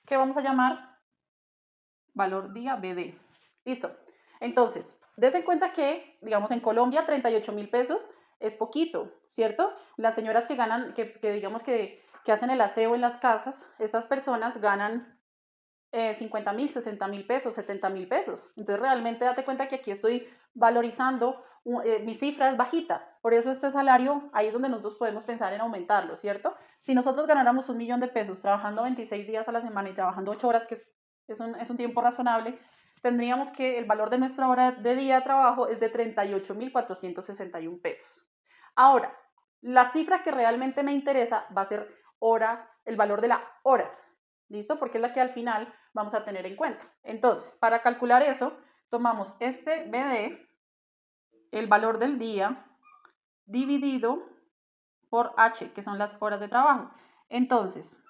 ¿Qué vamos a llamar? Valor día BD. Listo. Entonces, des en cuenta que, digamos, en Colombia 38.000 pesos es poquito, ¿cierto? Las señoras que ganan, que digamos que hacen el aseo en las casas, estas personas ganan 50.000, 60.000 pesos, 70.000 pesos. Entonces, realmente date cuenta que aquí estoy valorizando, mi cifra es bajita. Por eso este salario, ahí es donde nosotros podemos pensar en aumentarlo, ¿cierto? Si nosotros ganáramos 1.000.000 de pesos trabajando 26 días a la semana y trabajando 8 horas, que es un tiempo razonable, tendríamos que el valor de nuestra hora de día de trabajo es de 38.461 pesos. Ahora, la cifra que realmente me interesa va a ser hora, el valor de la hora. ¿Listo? Porque es la que al final vamos a tener en cuenta. Entonces, para calcular eso, tomamos este BD, el valor del día, dividido por H, que son las horas de trabajo. Entonces,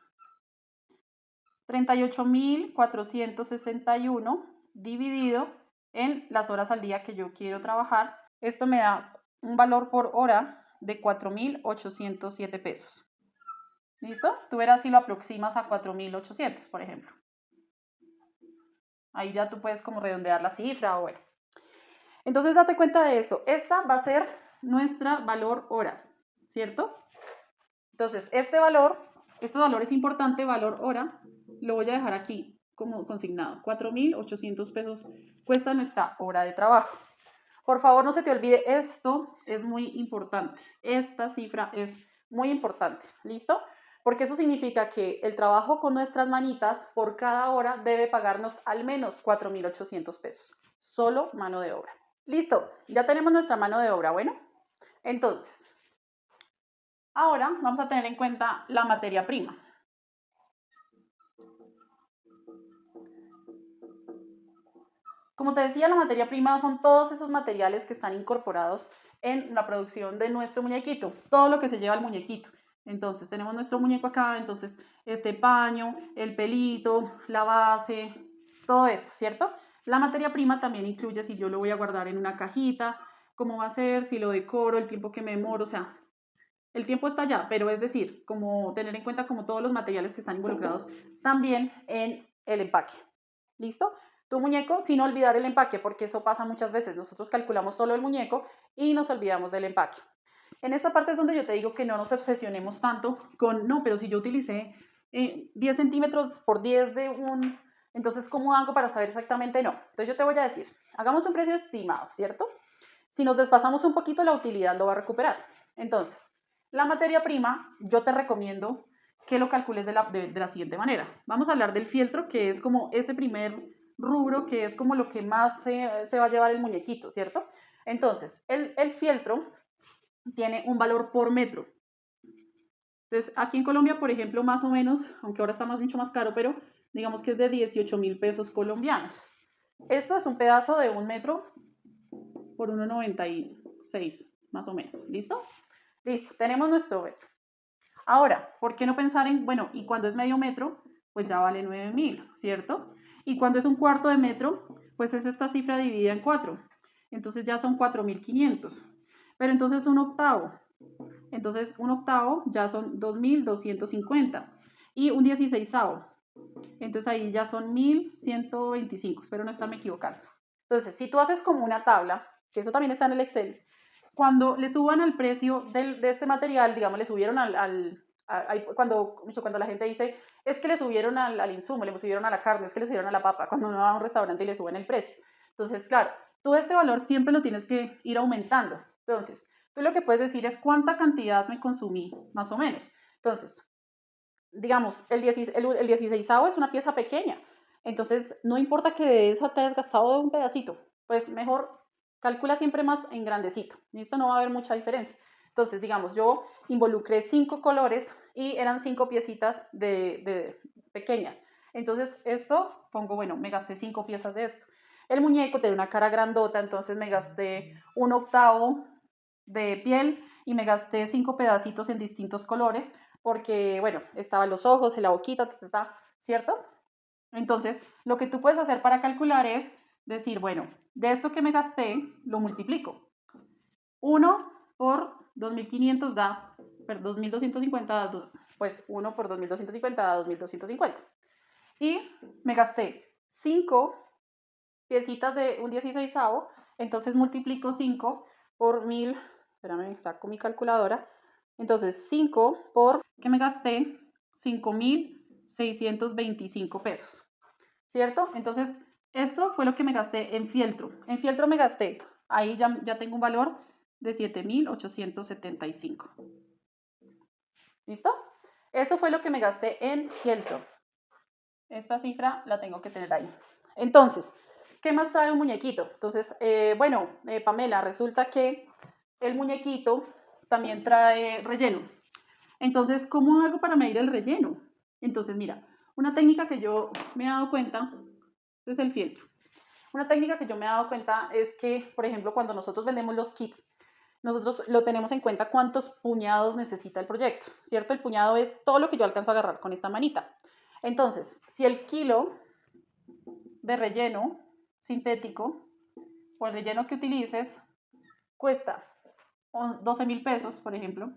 38.461 dividido en las horas al día que yo quiero trabajar. Esto me da un valor por hora de 4.807 pesos. ¿Listo? Tú verás si lo aproximas a 4.800, por ejemplo. Ahí ya tú puedes como redondear la cifra o bueno. Entonces date cuenta de esto. Esta va a ser nuestra valor hora, ¿cierto? Entonces este valor es importante, valor hora, lo voy a dejar aquí como consignado. 4.800 pesos cuesta nuestra hora de trabajo. Por favor, no se te olvide, esto es muy importante. Esta cifra es muy importante, ¿listo? Porque eso significa que el trabajo con nuestras manitas por cada hora debe pagarnos al menos 4.800 pesos. Solo mano de obra. Listo, ya tenemos nuestra mano de obra, bueno. Entonces, ahora vamos a tener en cuenta la materia prima. Como te decía, la materia prima son todos esos materiales que están incorporados en la producción de nuestro muñequito, todo lo que se lleva al muñequito. Entonces, tenemos nuestro muñeco acá, entonces, este paño, el pelito, la base, todo esto, ¿cierto? La materia prima también incluye si yo lo voy a guardar en una cajita, cómo va a ser, si lo decoro, el tiempo que me demoro, o sea, el tiempo está allá, pero es decir, como tener en cuenta como todos los materiales que están involucrados también en el empaque. ¿Listo? Tu muñeco sin olvidar el empaque, porque eso pasa muchas veces. Nosotros calculamos solo el muñeco y nos olvidamos del empaque. En esta parte es donde yo te digo que no nos obsesionemos tanto con, no, pero si yo utilicé 10 centímetros por 10 de un, entonces, ¿cómo hago para saber exactamente? No. Entonces yo te voy a decir, hagamos un precio estimado, ¿cierto? Si nos desfasamos un poquito, la utilidad lo va a recuperar. Entonces, la materia prima, yo te recomiendo que lo calcules de la siguiente manera. Vamos a hablar del fieltro, que es como ese primer rubro, que es como lo que más se va a llevar el muñequito, ¿cierto? Entonces, el fieltro tiene un valor por metro. Entonces, aquí en Colombia, por ejemplo, más o menos, aunque ahora está mucho más caro, pero digamos que es de 18.000 pesos colombianos. Esto es un pedazo de 1 metro por 1,96, más o menos. ¿Listo? Listo, tenemos nuestro metro. Ahora, ¿por qué no pensar en, bueno, y cuando es medio metro, pues ya vale 9.000, ¿cierto? Y cuando es un cuarto de metro, pues es esta cifra dividida en 4. Entonces ya son 4.500. Pero entonces un octavo. Entonces un octavo ya son 2.250. Y un 16avo. Entonces ahí ya son 1.125. Espero no estarme equivocando. Entonces, si tú haces como una tabla, que eso también está en el Excel, cuando le suban al precio de este material, digamos, le subieron cuando la gente dice, es que le subieron al insumo, le subieron a la carne, es que le subieron a la papa, cuando uno va a un restaurante y le suben el precio. Entonces, claro, tú este valor siempre lo tienes que ir aumentando. Entonces, tú lo que puedes decir es cuánta cantidad me consumí, más o menos. Entonces, digamos, el 16avo es una pieza pequeña. Entonces, no importa que de esa te hayas gastado un pedacito, pues mejor calcula siempre más en grandecito. Listo, no va a haber mucha diferencia. Entonces, digamos, yo involucré 5 colores y eran 5 piecitas de pequeñas. Entonces, esto pongo, bueno, me gasté 5 piezas de esto. El muñeco tiene una cara grandota, entonces me gasté un octavo de piel y me gasté 5 pedacitos en distintos colores porque, bueno, estaban los ojos, en la boquita, ¿cierto? Entonces, lo que tú puedes hacer para calcular es decir, bueno, de esto que me gasté, lo multiplico. 1 por 2.500 da 2250, pues 1 por 2250 da 2250. Y me gasté 5 piecitas de un 16avo, entonces multiplico 5 por 1000, espérame, saco mi calculadora, entonces 5 por, que me gasté 5625 pesos, ¿cierto? Entonces, esto fue lo que me gasté en fieltro. En fieltro me gasté, ahí ya tengo un valor de 7875. ¿Listo? Eso fue lo que me gasté en fieltro. Esta cifra la tengo que tener ahí. Entonces, ¿qué más trae un muñequito? Entonces, Pamela, resulta que el muñequito también trae relleno. Entonces, ¿cómo hago para medir el relleno? Entonces, mira, una técnica que yo me he dado cuenta es el fieltro. Una técnica que yo me he dado cuenta es que, por ejemplo, cuando nosotros vendemos los kits, nosotros lo tenemos en cuenta cuántos puñados necesita el proyecto, ¿cierto? El puñado es todo lo que yo alcanzo a agarrar con esta manita. Entonces, si el kilo de relleno sintético o el relleno que utilices cuesta 12.000 pesos, por ejemplo,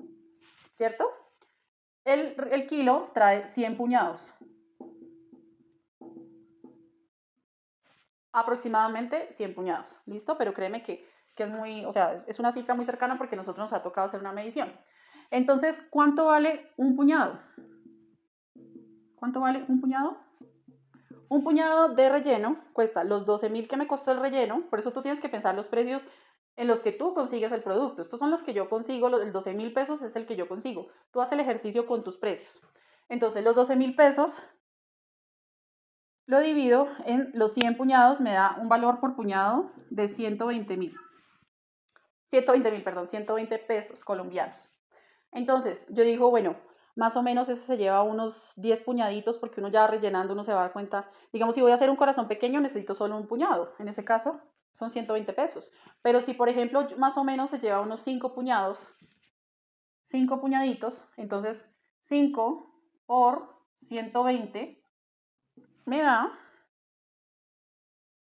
¿cierto? El kilo trae 100 puñados. Aproximadamente 100 puñados, ¿listo? Pero créeme que es muy, o sea, es una cifra muy cercana porque a nosotros nos ha tocado hacer una medición. Entonces, ¿cuánto vale un puñado? ¿Cuánto vale un puñado? Un puñado de relleno cuesta los 12.000 que me costó el relleno, por eso tú tienes que pensar los precios en los que tú consigues el producto. Estos son los que yo consigo, el 12.000 pesos es el que yo consigo. Tú haces el ejercicio con tus precios. Entonces, los 12.000 pesos lo divido en los 100 puñados, me da un valor por puñado de 120.000. 120.000, perdón, 120 pesos colombianos. Entonces, yo digo, bueno, más o menos ese se lleva unos 10 puñaditos porque uno ya rellenando uno se va a dar cuenta, digamos, si voy a hacer un corazón pequeño necesito solo un puñado, en ese caso son 120 pesos, pero si por ejemplo más o menos se lleva unos 5 puñados, 5 puñaditos, entonces 5 por 120 me da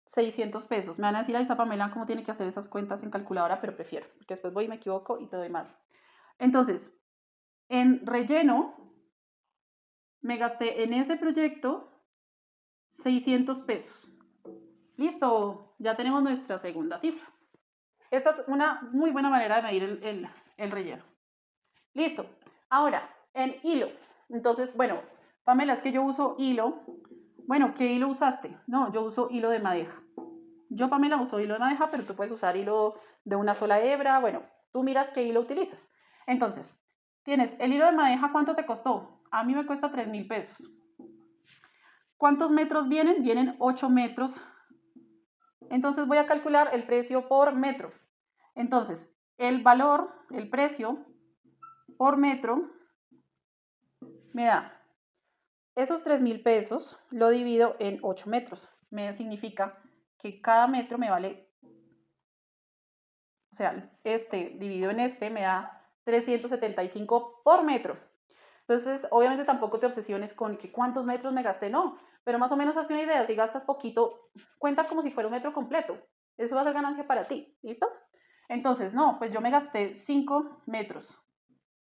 600 pesos. Me van a decir a esa Pamela cómo tiene que hacer esas cuentas en calculadora, pero prefiero, porque después voy y me equivoco y te doy mal. Entonces, en relleno me gasté en ese proyecto 600 pesos. Listo, ya tenemos nuestra segunda cifra. Esta es una muy buena manera de medir el relleno. Listo. Ahora, en hilo. Entonces, bueno, Pamela, es que yo uso hilo. Bueno, ¿qué hilo usaste? No, yo uso hilo de madeja. Yo, Pamela, uso hilo de madeja, pero tú puedes usar hilo de una sola hebra. Bueno, tú miras qué hilo utilizas. Entonces, tienes el hilo de madeja, ¿cuánto te costó? A mí me cuesta 3.000 pesos. ¿Cuántos metros vienen? Vienen 8 metros. Entonces voy a calcular el precio por metro. Entonces, el valor, el precio por metro me da esos 3.000 pesos, lo divido en 8 metros. Me significa que cada metro me vale, o sea, este dividido en este me da 375 por metro. Entonces, obviamente tampoco te obsesiones con que cuántos metros me gasté, no, pero más o menos hazte una idea, si gastas poquito, cuenta como si fuera un metro completo. Eso va a ser ganancia para ti, ¿listo? Entonces, no, pues yo me gasté 5 metros,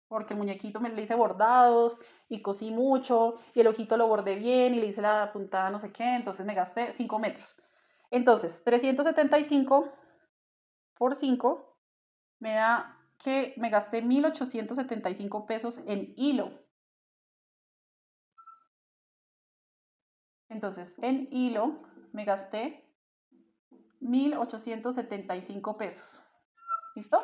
porque el muñequito me le hice bordados y cosí mucho, y el ojito lo bordé bien y le hice la puntada no sé qué, entonces me gasté 5 metros. Entonces, 375 por 5 me da que me gasté 1.875 pesos en hilo. Entonces, en hilo me gasté 1.875 pesos. ¿Listo?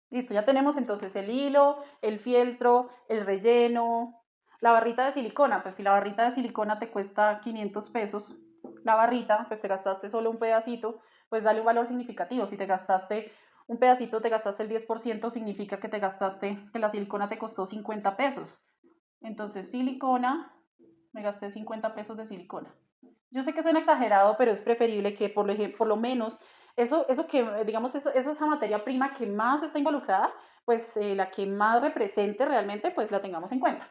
Listo, ya tenemos entonces el hilo, el fieltro, el relleno, la barrita de silicona. Pues si la barrita de silicona te cuesta 500 pesos, la barrita, pues te gastaste solo un pedacito, pues dale un valor significativo. Si te gastaste un pedacito, te gastaste el 10%, significa que que la silicona te costó 50 pesos. Entonces, silicona, me gasté 50 pesos de silicona. Yo sé que suena exagerado, pero es preferible que por lo menos eso que, digamos, esa materia prima que más está involucrada, pues la que más represente realmente, pues la tengamos en cuenta.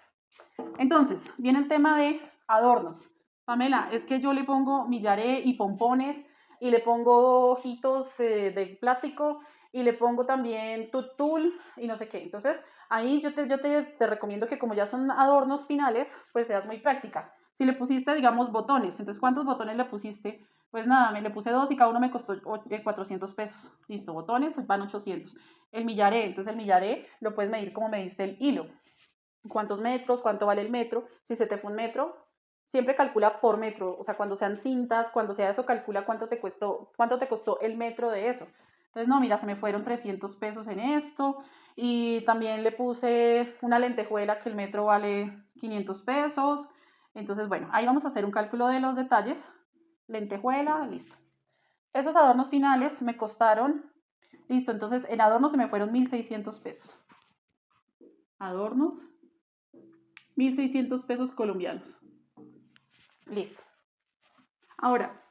Entonces, viene el tema de adornos. Pamela, es que yo le pongo millaré y pompones y le pongo ojitos de plástico y le pongo también tutul y no sé qué. Entonces, ahí yo te recomiendo que como ya son adornos finales, pues seas muy práctica. Si le pusiste, digamos, botones, entonces, ¿cuántos botones le pusiste? Pues nada, me le puse dos y cada uno me costó 400 pesos. Listo, botones, van 800. El millaré, entonces el millaré lo puedes medir como mediste el hilo. ¿Cuántos metros? ¿Cuánto vale el metro? Si se te fue un metro, siempre calcula por metro. O sea, cuando sean cintas, cuando sea eso, calcula cuánto te costó el metro de eso. Entonces, no, mira, se me fueron 300 pesos en esto. Y también le puse una lentejuela que el metro vale 500 pesos. Entonces, bueno, ahí vamos a hacer un cálculo de los detalles. Lentejuela, listo. Esos adornos finales me costaron, listo, entonces en adornos se me fueron 1.600 pesos. Adornos, 1.600 pesos colombianos. Listo. Ahora,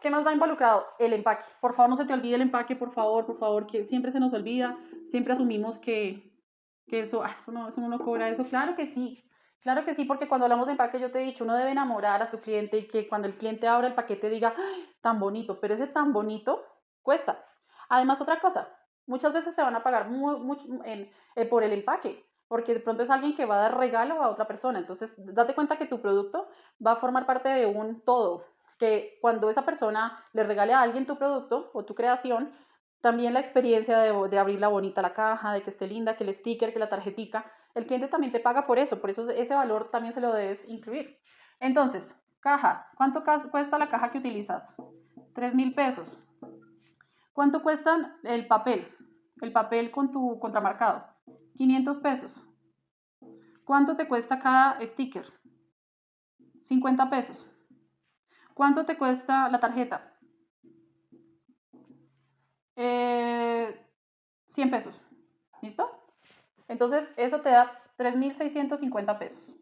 ¿qué más va involucrado? El empaque. Por favor, no se te olvide el empaque, por favor, que siempre se nos olvida, siempre asumimos que eso uno no cobra eso. Claro que sí, porque cuando hablamos de empaque yo te he dicho, uno debe enamorar a su cliente y que cuando el cliente abra el paquete diga, ¡ay, tan bonito! Pero ese tan bonito cuesta. Además, otra cosa, muchas veces te van a pagar por el empaque, porque de pronto es alguien que va a dar regalo a otra persona. Entonces, date cuenta que tu producto va a formar parte de un todo, que cuando esa persona le regale a alguien tu producto o tu creación, también la experiencia de abrirla bonita la caja, de que esté linda, que el sticker, que la tarjetica, el cliente también te paga por eso ese valor también se lo debes incluir. Entonces, caja, ¿cuánto cuesta la caja que utilizas? 3.000 pesos. ¿Cuánto cuesta el papel? El papel con tu contramarcado. 500 pesos. ¿Cuánto te cuesta cada sticker? 50 pesos. ¿Cuánto te cuesta la tarjeta? 100 pesos. ¿Listo? Entonces, eso te da 3.650 pesos.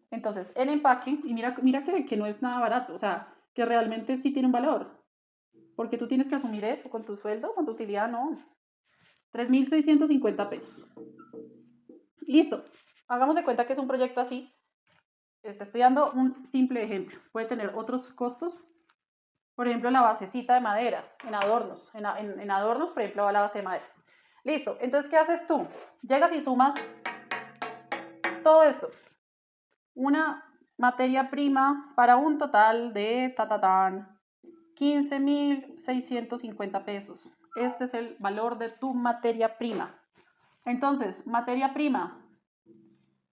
Entonces, el empaque, y mira que no es nada barato, o sea, que realmente sí tiene un valor, porque tú tienes que asumir eso con tu sueldo, con tu utilidad, no. 3.650 pesos. Listo. Hagamos de cuenta que es un proyecto así. Te estoy dando un simple ejemplo. Puede tener otros costos. Por ejemplo, la basecita de madera, en adornos. En adornos, por ejemplo, va la base de madera. Listo. Entonces, ¿qué haces tú? Llegas y sumas todo esto. Una materia prima para un total de 15.650 pesos. Este es el valor de tu materia prima. Entonces, materia prima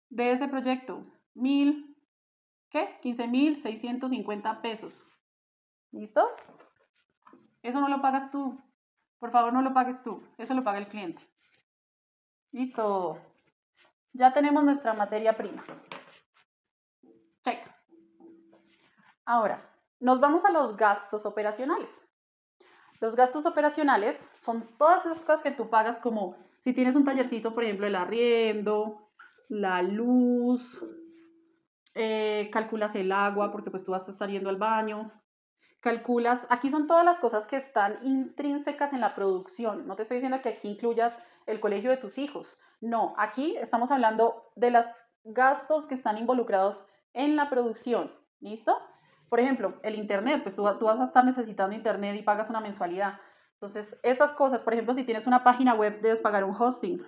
de ese proyecto, ¿qué? 15.650 pesos. ¿Listo? Eso no lo pagas tú. Por favor, no lo pagues tú. Eso lo paga el cliente. Listo. Ya tenemos nuestra materia prima. Check. Ahora, nos vamos a los gastos operacionales. Los gastos operacionales son todas esas cosas que tú pagas como si tienes un tallercito, por ejemplo, el arriendo, la luz, calculas el agua porque pues tú vas a estar yendo al baño, calculas, aquí son todas las cosas que están intrínsecas en la producción. No te estoy diciendo que aquí incluyas el colegio de tus hijos. No, aquí estamos hablando de los gastos que están involucrados en la producción. ¿Listo? Por ejemplo, el internet, pues tú vas a estar necesitando internet y pagas una mensualidad. Entonces, estas cosas, por ejemplo, si tienes una página web, debes pagar un hosting,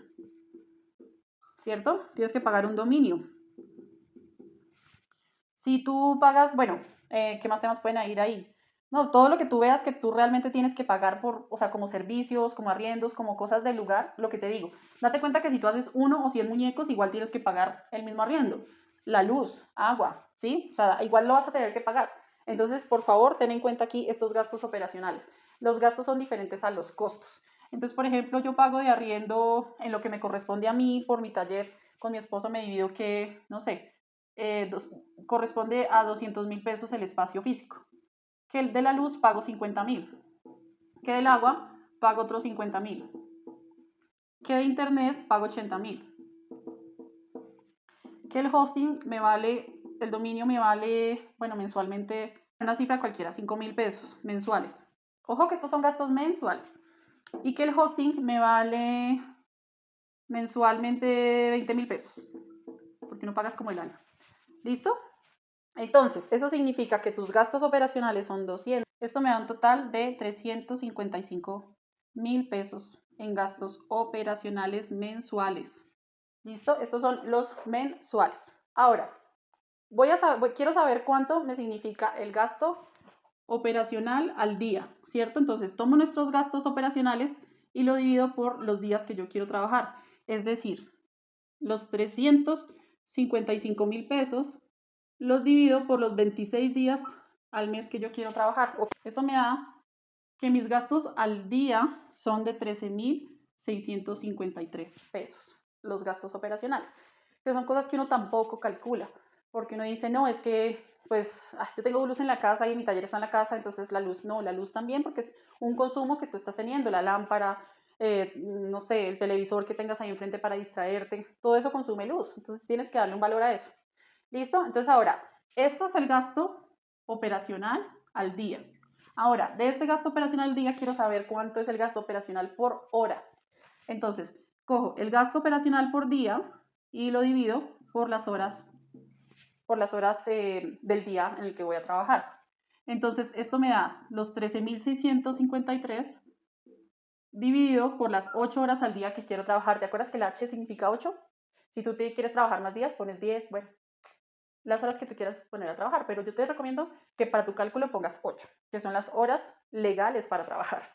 ¿cierto? Tienes que pagar un dominio. Si tú pagas, bueno, ¿qué más temas pueden ir ahí? No, todo lo que tú veas que tú realmente tienes que pagar por, o sea, como servicios, como arriendos, como cosas del lugar, lo que te digo. Date cuenta que si tú haces 1 o 100 muñecos, igual tienes que pagar el mismo arriendo. La luz, agua, ¿sí? O sea, igual lo vas a tener que pagar. Entonces, por favor, ten en cuenta aquí estos gastos operacionales. Los gastos son diferentes a los costos. Entonces, por ejemplo, yo pago de arriendo en lo que me corresponde a mí por mi taller. Con mi esposo me divido que, no sé, corresponde a 200.000 pesos el espacio físico. Que el de la luz pago 50.000. Que del agua pago otros 50.000. Que de internet pago 80.000. Que el hosting me vale, el dominio me vale, bueno, mensualmente, una cifra cualquiera, 5.000 pesos mensuales. Ojo que estos son gastos mensuales. Y que el hosting me vale mensualmente 20.000 pesos. Porque no pagas como el año. ¿Listo? Entonces, eso significa que tus gastos operacionales son 200. Esto me da un total de 355 1.000 pesos en gastos operacionales mensuales. ¿Listo? Estos son los mensuales. Ahora, quiero saber cuánto me significa el gasto operacional al día, ¿cierto? Entonces tomo nuestros gastos operacionales y lo divido por los días que yo quiero trabajar. Es decir, los 355.000 pesos los divido por los 26 días al mes que yo quiero trabajar. Eso me da que mis gastos al día son de 13.653 pesos, los gastos operacionales, que son cosas que uno tampoco calcula, porque uno dice, no, es que pues yo tengo luz en la casa y mi taller está en la casa, entonces la luz no, la luz también, porque es un consumo que tú estás teniendo, la lámpara, no sé, el televisor que tengas ahí enfrente para distraerte, todo eso consume luz, entonces tienes que darle un valor a eso. ¿Listo? Entonces ahora, esto es el gasto operacional al día. Ahora, de este gasto operacional al día quiero saber cuánto es el gasto operacional por hora. Entonces, cojo el gasto operacional por día y lo divido por las horas del día en el que voy a trabajar. Entonces, esto me da los 13.653 dividido por las 8 horas al día que quiero trabajar. ¿Te acuerdas que el H significa 8? Si tú quieres trabajar más días, pones 10, bueno, las horas que tú quieras poner a trabajar, pero yo te recomiendo que para tu cálculo pongas 8, que son las horas legales para trabajar.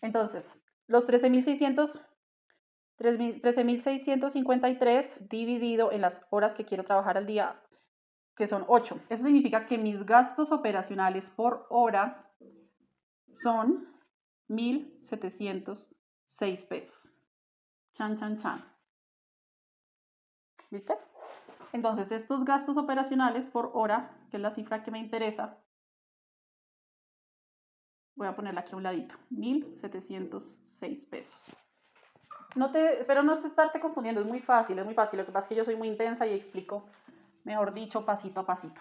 Entonces, los 13.653 dividido en las horas que quiero trabajar al día, que son 8. Eso significa que mis gastos operacionales por hora son 1.706 pesos. Chan, chan, chan. ¿Viste? Entonces, estos gastos operacionales por hora, que es la cifra que me interesa, voy a ponerla aquí a un ladito, 1.706 pesos. Espero no estarte confundiendo, es muy fácil, Lo que pasa es que yo soy muy intensa y explico, mejor dicho, pasito a pasito.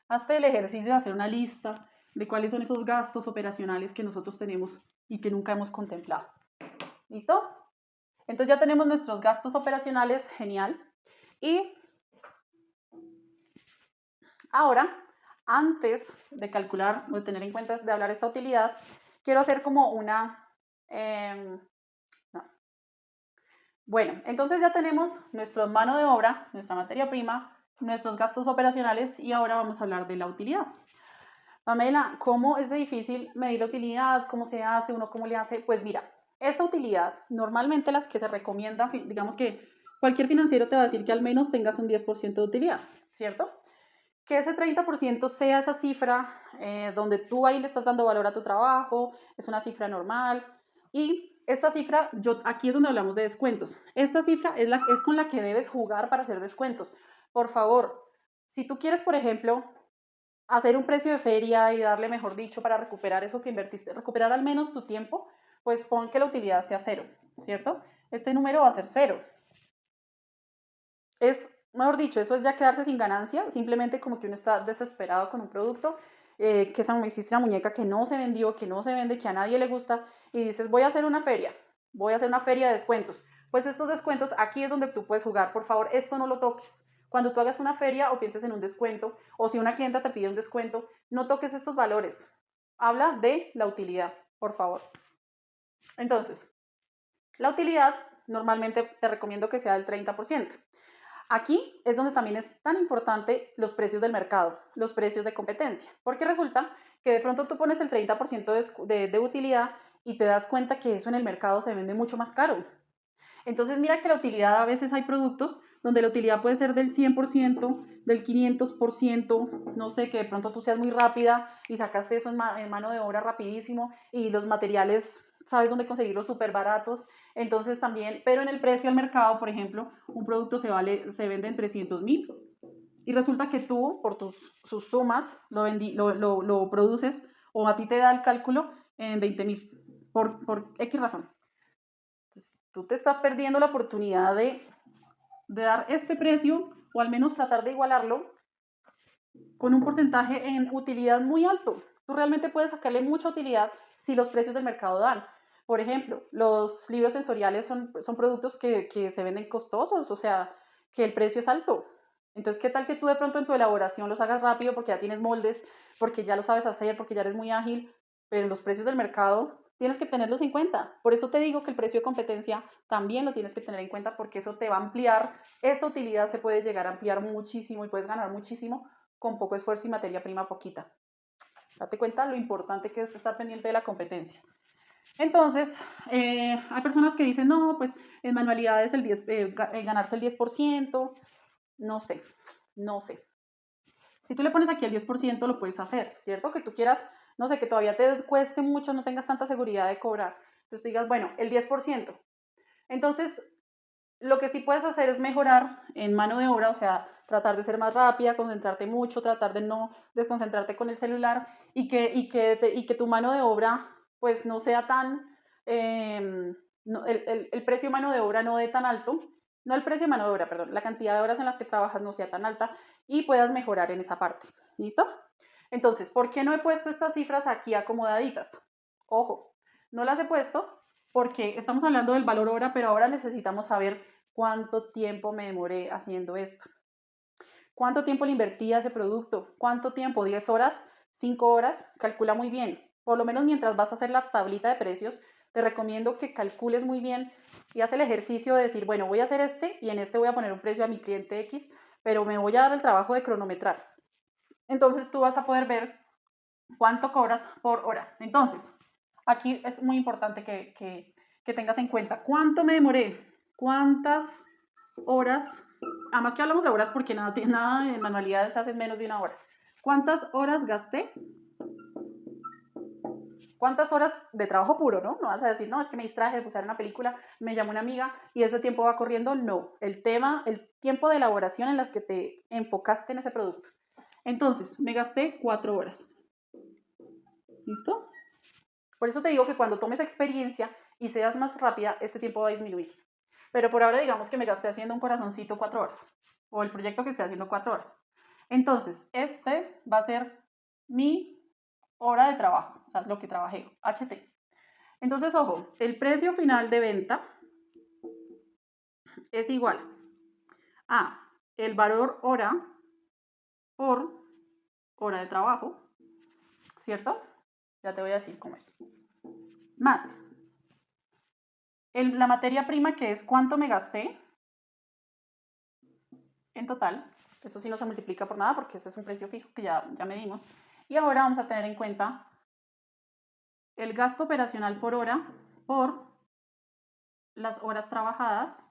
Hazte el ejercicio de hacer una lista de cuáles son esos gastos operacionales que nosotros tenemos y que nunca hemos contemplado. ¿Listo? Entonces ya tenemos nuestros gastos operacionales, genial. Y ahora, antes de calcular o de tener en cuenta de hablar esta utilidad, quiero hacer como una... no. Bueno, entonces ya tenemos nuestra mano de obra, nuestra materia prima, nuestros gastos operacionales y ahora vamos a hablar de la utilidad. Pamela, ¿cómo es de difícil medir la utilidad? ¿Cómo se hace? ¿Uno cómo le hace? Pues mira, esta utilidad, normalmente las que se recomiendan, digamos que cualquier financiero te va a decir que al menos tengas un 10% de utilidad, ¿cierto? Que ese 30% sea esa cifra donde tú ahí le estás dando valor a tu trabajo, es una cifra normal. Y esta cifra, aquí es donde hablamos de descuentos. Esta cifra es con la que debes jugar para hacer descuentos. Por favor, si tú quieres, por ejemplo, hacer un precio de feria y darle, mejor dicho, para recuperar eso que invertiste, recuperar al menos tu tiempo, pues pon que la utilidad sea 0, ¿cierto? Este número va a ser 0. Es, mejor dicho, eso es ya quedarse sin ganancia, simplemente como que uno está desesperado con un producto, que existe una muñeca que no se vendió, que no se vende, que a nadie le gusta, y dices, voy a hacer una feria de descuentos. Pues estos descuentos, aquí es donde tú puedes jugar, por favor, esto no lo toques. Cuando tú hagas una feria o pienses en un descuento, o si una clienta te pide un descuento, no toques estos valores. Habla de la utilidad, por favor. Entonces, la utilidad normalmente te recomiendo que sea del 30%. Aquí es donde también es tan importante los precios del mercado, los precios de competencia, porque resulta que de pronto tú pones el 30% de utilidad y te das cuenta que eso en el mercado se vende mucho más caro. Entonces mira que la utilidad, a veces hay productos donde la utilidad puede ser del 100%, del 500%, no sé, que de pronto tú seas muy rápida y sacaste eso en mano de obra rapidísimo y los materiales, sabes dónde conseguirlos súper baratos. Entonces también, pero en el precio al mercado, por ejemplo, un producto se vende en 300.000 y resulta que tú, por sus sumas, lo produces o a ti te da el cálculo en 20.000, por X razón. Entonces, tú te estás perdiendo la oportunidad de dar este precio o al menos tratar de igualarlo con un porcentaje en utilidad muy alto. Tú realmente puedes sacarle mucha utilidad si los precios del mercado dan. Por ejemplo, los libros sensoriales son productos que se venden costosos, o sea, que el precio es alto. Entonces, ¿qué tal que tú de pronto en tu elaboración los hagas rápido porque ya tienes moldes, porque ya lo sabes hacer, porque ya eres muy ágil, pero los precios del mercado Tienes que tenerlos en cuenta. Por eso te digo que el precio de competencia también lo tienes que tener en cuenta porque eso te va a ampliar. Esta utilidad se puede llegar a ampliar muchísimo y puedes ganar muchísimo con poco esfuerzo y materia prima poquita. Date cuenta lo importante que es estar pendiente de la competencia. Entonces, hay personas que dicen, no, pues en manualidades ganarse el 10%, no sé, no sé. Si tú le pones aquí el 10% lo puedes hacer, ¿cierto? Que tú quieras, no sé, que todavía te cueste mucho, no tengas tanta seguridad de cobrar. Entonces digas, bueno, el 10%. Entonces, lo que sí puedes hacer es mejorar en mano de obra, o sea, tratar de ser más rápida, concentrarte mucho, tratar de no desconcentrarte con el celular y que tu mano de obra pues no sea tan, no, el precio de mano de obra no dé tan alto, no el precio de mano de obra, perdón, la cantidad de horas en las que trabajas no sea tan alta y puedas mejorar en esa parte. ¿Listo? Entonces, ¿por qué no he puesto estas cifras aquí acomodaditas? Ojo, no las he puesto porque estamos hablando del valor hora, pero ahora necesitamos saber cuánto tiempo me demoré haciendo esto. ¿Cuánto tiempo le invertí a ese producto? ¿Cuánto tiempo? ¿10 horas? ¿5 horas? Calcula muy bien. Por lo menos mientras vas a hacer la tablita de precios, te recomiendo que calcules muy bien y haz el ejercicio de decir, bueno, voy a hacer este y en este voy a poner un precio a mi cliente X, pero me voy a dar el trabajo de cronometrar. Entonces tú vas a poder ver cuánto cobras por hora. Entonces, aquí es muy importante que tengas en cuenta cuánto me demoré, cuántas horas, además que hablamos de horas porque nada en manualidades se hace en menos de una hora. ¿Cuántas horas gasté? ¿Cuántas horas de trabajo puro, no? No vas a decir, no, es que me distraje, puse una película, me llamó una amiga y ese tiempo va corriendo. No, el tiempo de elaboración en las que te enfocaste en ese producto. Entonces, me gasté 4 horas. ¿Listo? Por eso te digo que cuando tomes experiencia y seas más rápida, este tiempo va a disminuir. Pero por ahora digamos que me gasté haciendo un corazoncito 4 horas. O el proyecto que esté haciendo 4 horas. Entonces, este va a ser mi hora de trabajo. O sea, lo que trabajé, HT. Entonces, ojo, el precio final de venta es igual a el valor hora por hora de trabajo, ¿cierto? Ya te voy a decir cómo es. Más la materia prima, que es cuánto me gasté en total. Eso sí no se multiplica por nada porque ese es un precio fijo que ya medimos. Y ahora vamos a tener en cuenta el gasto operacional por hora por las horas trabajadas.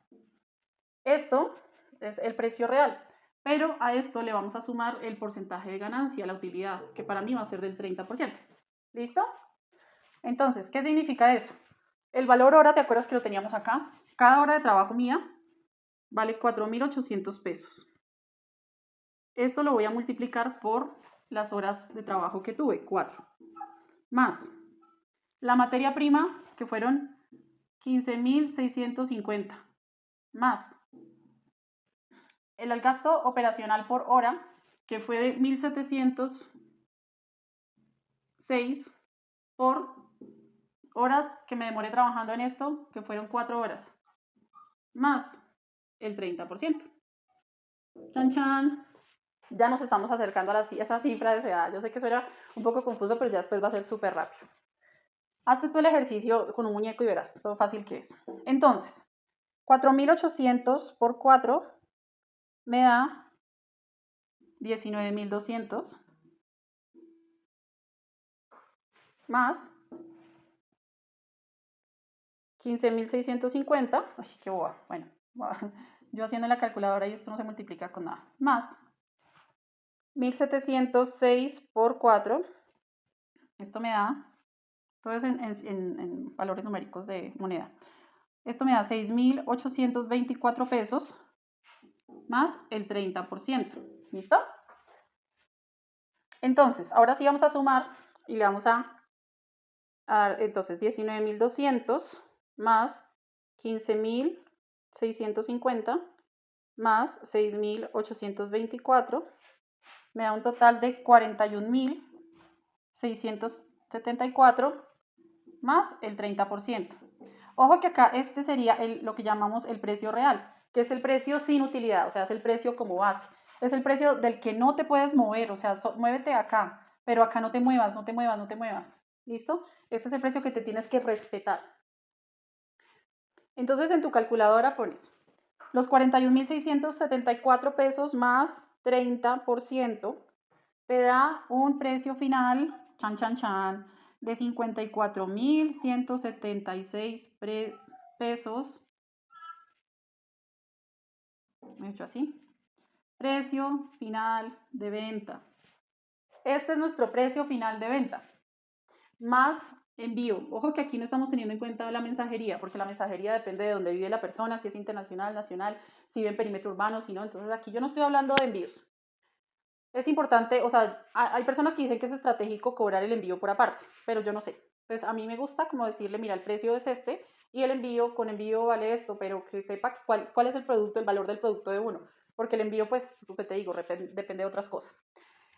Esto es el precio real, pero a esto le vamos a sumar el porcentaje de ganancia, la utilidad, que para mí va a ser del 30%. ¿Listo? Entonces, ¿qué significa eso? El valor hora, ¿te acuerdas que lo teníamos acá? Cada hora de trabajo mía vale 4.800 pesos. Esto lo voy a multiplicar por las horas de trabajo que tuve, 4. Más la materia prima, que fueron 15.650. Más el gasto operacional por hora, que fue de 1.706 por horas que me demoré trabajando en esto, que fueron 4 horas. Más el 30%. Chan, chan. Ya nos estamos acercando a esa cifra deseada. Yo sé que suena un poco confuso, pero ya después va a ser súper rápido. Hazte tú el ejercicio con un muñeco y verás lo fácil que es. Entonces, 4.800 por 4 me da 19.200 más 15.650. Ay, qué boba. Bueno, yo haciendo la calculadora y esto no se multiplica con nada. Más 1.706 por 4. Esto me da, todo es en valores numéricos de moneda. Esto me da 6.824 pesos más el 30%. ¿Listo? Entonces, ahora sí vamos a sumar y le vamos a dar, entonces, 19.200 más 15.650 más 6.824 me da un total de 41.674 más el 30%. Ojo que acá este sería lo que llamamos el precio real, que es el precio sin utilidad, o sea, es el precio como base. Es el precio del que no te puedes mover, o sea, muévete acá, pero acá no te muevas, no te muevas, no te muevas. ¿Listo? Este es el precio que te tienes que respetar. Entonces en tu calculadora pones los 41.674 pesos más 30%, te da un precio final, chan, chan, chan, de 54.176 pesos. Me he hecho así. Precio final de venta. Este es nuestro precio final de venta. Más envío. Ojo que aquí no estamos teniendo en cuenta la mensajería, porque la mensajería depende de dónde vive la persona, si es internacional, nacional, si vive en perímetro urbano, si no. Entonces aquí yo no estoy hablando de envíos. Es importante, o sea, hay personas que dicen que es estratégico cobrar el envío por aparte, pero yo no sé. Pues a mí me gusta como decirle, mira, el precio es este y el envío, con envío vale esto, pero que sepa cuál es el producto, el valor del producto de uno, porque el envío, pues, lo que te digo, depende de otras cosas.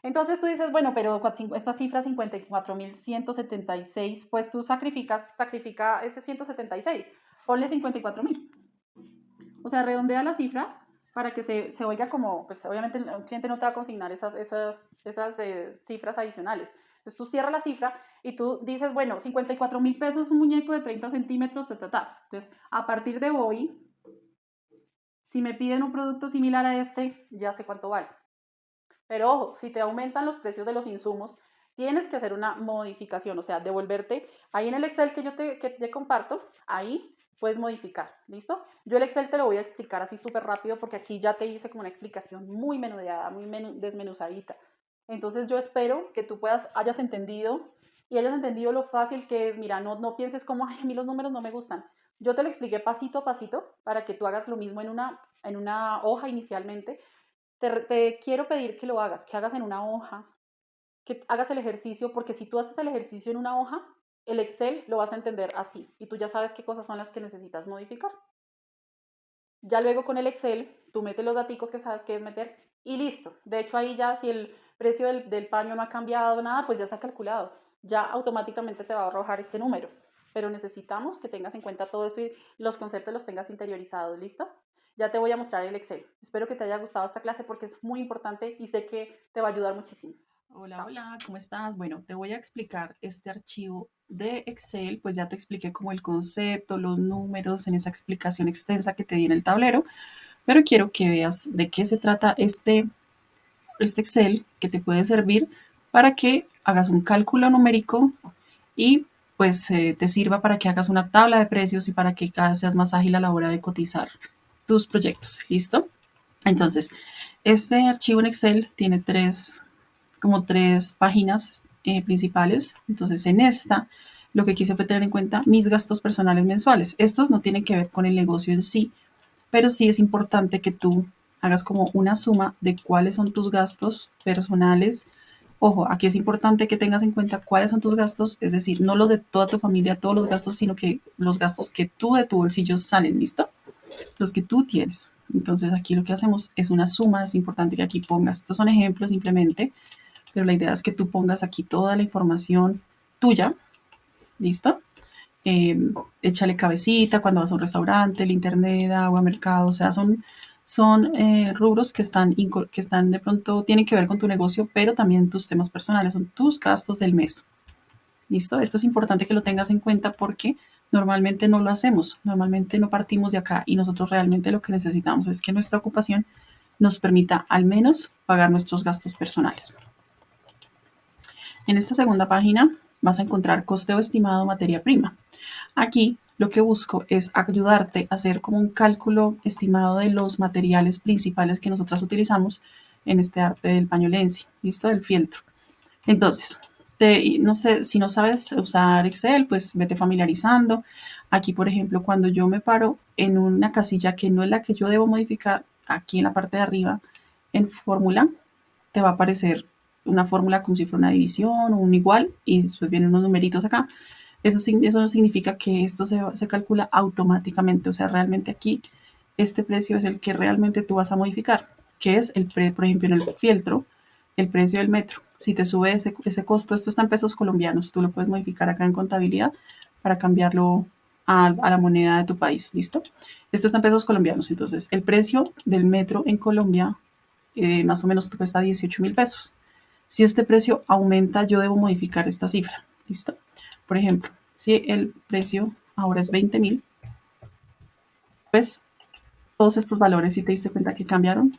Entonces tú dices, bueno, pero esta cifra 54.176, pues tú sacrifica ese 176, ponle 54.000. O sea, redondea la cifra para que se oiga como, pues obviamente el cliente no te va a consignar esas cifras adicionales. Entonces tú cierras la cifra y tú dices, bueno, 54.000 pesos un muñeco de 30 centímetros, ta, ta, ta. Entonces, a partir de hoy, si me piden un producto similar a este, ya sé cuánto vale. Pero ojo, si te aumentan los precios de los insumos, tienes que hacer una modificación, o sea, devolverte ahí en el Excel que te comparto, ahí puedes modificar, ¿listo? Yo el Excel te lo voy a explicar así súper rápido porque aquí ya te hice como una explicación muy menudeada, muy desmenuzadita. Entonces yo espero que tú hayas entendido y hayas entendido lo fácil que es. Mira, no pienses como, ay, a mí los números no me gustan. Yo te lo expliqué pasito a pasito para que tú hagas lo mismo en una hoja inicialmente. Te quiero pedir que lo hagas, que hagas en una hoja, que hagas el ejercicio, porque si tú haces el ejercicio en una hoja, el Excel lo vas a entender así y tú ya sabes qué cosas son las que necesitas modificar. Ya luego con el Excel, tú metes los datos que sabes que es meter y listo. De hecho, ahí ya si el precio del paño no ha cambiado nada, pues ya está calculado. Ya automáticamente te va a arrojar este número. Pero necesitamos que tengas en cuenta todo eso y los conceptos los tengas interiorizados, ¿listo? Ya te voy a mostrar el Excel. Espero que te haya gustado esta clase porque es muy importante y sé que te va a ayudar muchísimo. Hola, Chao. hola, ¿cómo estás? Bueno, te voy a explicar este archivo de Excel, pues ya te expliqué como el concepto, los números en esa explicación extensa que te di en el tablero, pero quiero que veas de qué se trata este Excel que te puede servir para que hagas un cálculo numérico y pues te sirva para que hagas una tabla de precios y para que cada vez seas más ágil a la hora de cotizar tus proyectos. ¿Listo? Entonces, este archivo en Excel tiene como tres páginas principales. Entonces, en esta, lo que quise fue tener en cuenta mis gastos personales mensuales. Estos no tienen que ver con el negocio en sí, pero sí es importante que tú hagas como una suma de cuáles son tus gastos personales. Ojo, aquí es importante que tengas en cuenta cuáles son tus gastos, es decir, no los de toda tu familia, todos los gastos, sino que los gastos que tú de tu bolsillo salen, ¿listo? Los que tú tienes. Entonces aquí lo que hacemos es una suma, es importante que aquí pongas, estos son ejemplos simplemente, pero la idea es que tú pongas aquí toda la información tuya, ¿listo? Échale cabecita cuando vas a un restaurante, el internet, agua, mercado, o sea, son rubros que están de pronto, tienen que ver con tu negocio, pero también tus temas personales, son tus gastos del mes. ¿Listo? Esto es importante que lo tengas en cuenta porque normalmente no lo hacemos, normalmente no partimos de acá y nosotros realmente lo que necesitamos es que nuestra ocupación nos permita al menos pagar nuestros gastos personales. En esta segunda página vas a encontrar costeo estimado materia prima. Aquí lo que busco es ayudarte a hacer como un cálculo estimado de los materiales principales que nosotras utilizamos en este arte del pañolense, ¿listo? Del fieltro. Entonces, no sé, si no sabes usar Excel, pues vete familiarizando. Aquí, por ejemplo, cuando yo me paro en una casilla que no es la que yo debo modificar, aquí en la parte de arriba, en fórmula, te va a aparecer una fórmula como si fuera una división o un igual y después vienen unos numeritos acá. Eso no significa que esto se calcula automáticamente, o sea, realmente aquí este precio es el que realmente tú vas a modificar, que es por ejemplo, en el fieltro, el precio del metro. Si te sube ese costo, esto está en pesos colombianos, tú lo puedes modificar acá en contabilidad para cambiarlo a la moneda de tu país, ¿listo? Esto está en pesos colombianos, entonces el precio del metro en Colombia más o menos cuesta 18.000 pesos. Si este precio aumenta, yo debo modificar esta cifra, ¿listo? Por ejemplo, si el precio ahora es 20.000, pues todos estos valores, si te diste cuenta que cambiaron.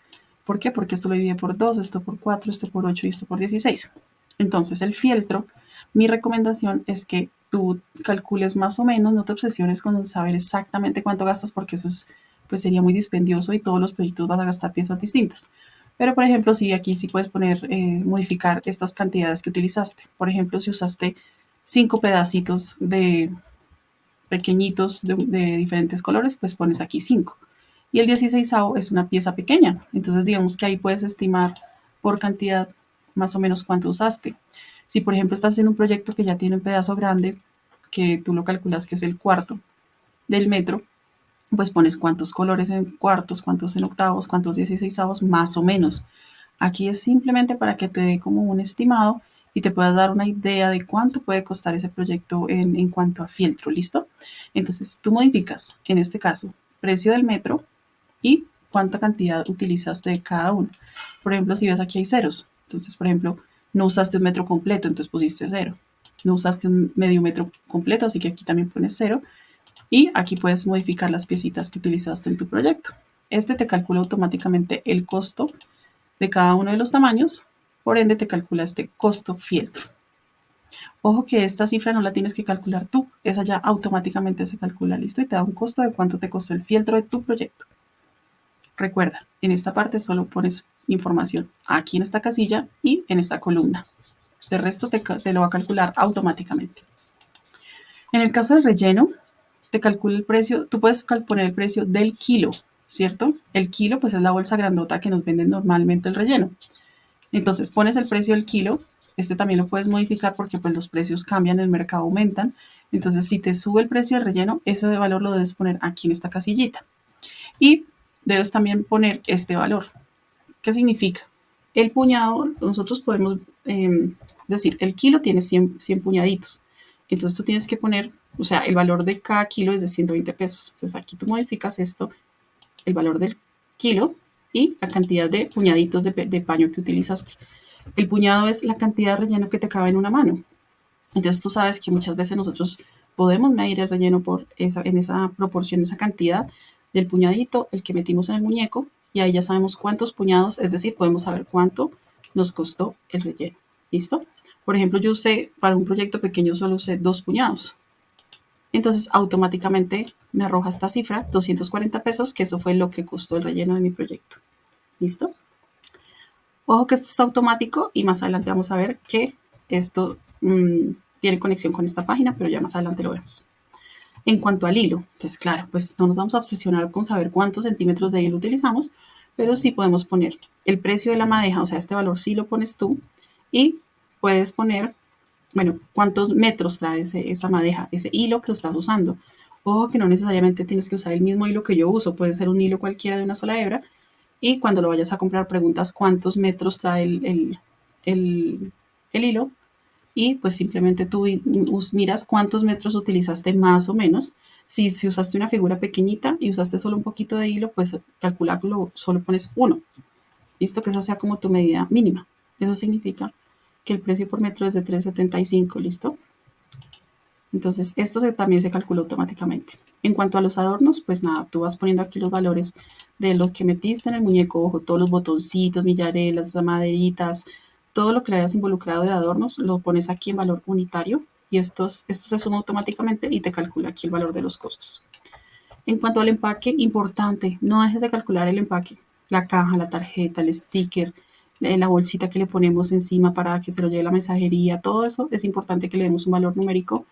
¿Por qué? Porque esto lo divide por 2, esto por 4, esto por 8 y esto por 16. Entonces el fieltro, mi recomendación es que tú calcules más o menos, no te obsesiones con saber exactamente cuánto gastas porque eso es, pues sería muy dispendioso y todos los proyectos vas a gastar piezas distintas. Pero por ejemplo, si aquí sí puedes poner, modificar estas cantidades que utilizaste. Por ejemplo, si usaste 5 pedacitos de pequeñitos de diferentes colores, pues pones aquí 5. Y el 16 es una pieza pequeña. Entonces digamos que ahí puedes estimar por cantidad más o menos cuánto usaste. Si por ejemplo estás haciendo un proyecto que ya tiene un pedazo grande, que tú lo calculas que es el cuarto del metro, pues pones cuántos colores en cuartos, cuántos en octavos, cuántos 16 más o menos. Aquí es simplemente para que te dé como un estimado y te puedas dar una idea de cuánto puede costar ese proyecto en cuanto a fieltro, ¿listo? Entonces tú modificas, en este caso, precio del metro y cuánta cantidad utilizaste de cada uno. Por ejemplo, si ves aquí hay ceros, entonces, por ejemplo, no usaste un metro completo, entonces pusiste 0. No usaste un medio metro completo, así que aquí también pones 0. Y aquí puedes modificar las piecitas que utilizaste en tu proyecto. Este te calcula automáticamente el costo de cada uno de los tamaños, por ende te calcula este costo fieltro. Ojo que esta cifra no la tienes que calcular tú, esa ya automáticamente se calcula, listo, y te da un costo de cuánto te costó el fieltro de tu proyecto. Recuerda, en esta parte solo pones información aquí en esta casilla y en esta columna. De resto te lo va a calcular automáticamente. En el caso del relleno, te calcula el precio, tú puedes poner el precio del kilo, ¿cierto? El kilo pues es la bolsa grandota que nos venden normalmente el relleno. Entonces pones el precio del kilo, este también lo puedes modificar porque pues los precios cambian, el mercado aumentan. Entonces si te sube el precio del relleno, ese valor lo debes poner aquí en esta casillita. Y debes también poner este valor. ¿Qué significa? El puñado, nosotros podemos decir, el kilo tiene 100 puñaditos. Entonces tú tienes que poner, o sea, el valor de cada kilo es de 120 pesos. Entonces aquí tú modificas esto, el valor del kilo y la cantidad de puñaditos de paño que utilizaste. El puñado es la cantidad de relleno que te cabe en una mano. Entonces tú sabes que muchas veces nosotros podemos medir el relleno en esa proporción, esa cantidad del puñadito, el que metimos en el muñeco, y ahí ya sabemos cuántos puñados, es decir, podemos saber cuánto nos costó el relleno. ¿Listo? Por ejemplo, yo usé, para un proyecto pequeño solo usé 2 puñados. Entonces automáticamente me arroja esta cifra, 240 pesos, que eso fue lo que costó el relleno de mi proyecto. ¿Listo? Ojo que esto está automático y más adelante vamos a ver que esto tiene conexión con esta página, pero ya más adelante lo vemos. En cuanto al hilo, entonces claro, pues no nos vamos a obsesionar con saber cuántos centímetros de hilo utilizamos, pero sí podemos poner el precio de la madeja, o sea, este valor sí lo pones tú y puedes poner, bueno, cuántos metros trae esa madeja, ese hilo que estás usando. Ojo que no necesariamente tienes que usar el mismo hilo que yo uso, puede ser un hilo cualquiera de una sola hebra y cuando lo vayas a comprar preguntas cuántos metros trae el hilo y pues simplemente tú miras cuántos metros utilizaste más o menos. Si usaste una figura pequeñita y usaste solo un poquito de hilo, pues calcularlo, solo pones 1. Listo, que esa sea como tu medida mínima. Eso significa que el precio por metro es de 3.75, ¿listo? Entonces esto también se calcula automáticamente. En cuanto a los adornos, pues nada, tú vas poniendo aquí los valores de lo que metiste en el muñeco, ojo, todos los botoncitos, millarelas, maderitas, todo lo que le hayas involucrado de adornos, lo pones aquí en valor unitario y esto se suma automáticamente y te calcula aquí el valor de los costos. En cuanto al empaque, importante, no dejes de calcular el empaque, la caja, la tarjeta, el sticker, la bolsita que le ponemos encima para que se lo lleve la mensajería, todo eso es importante que le demos un valor numérico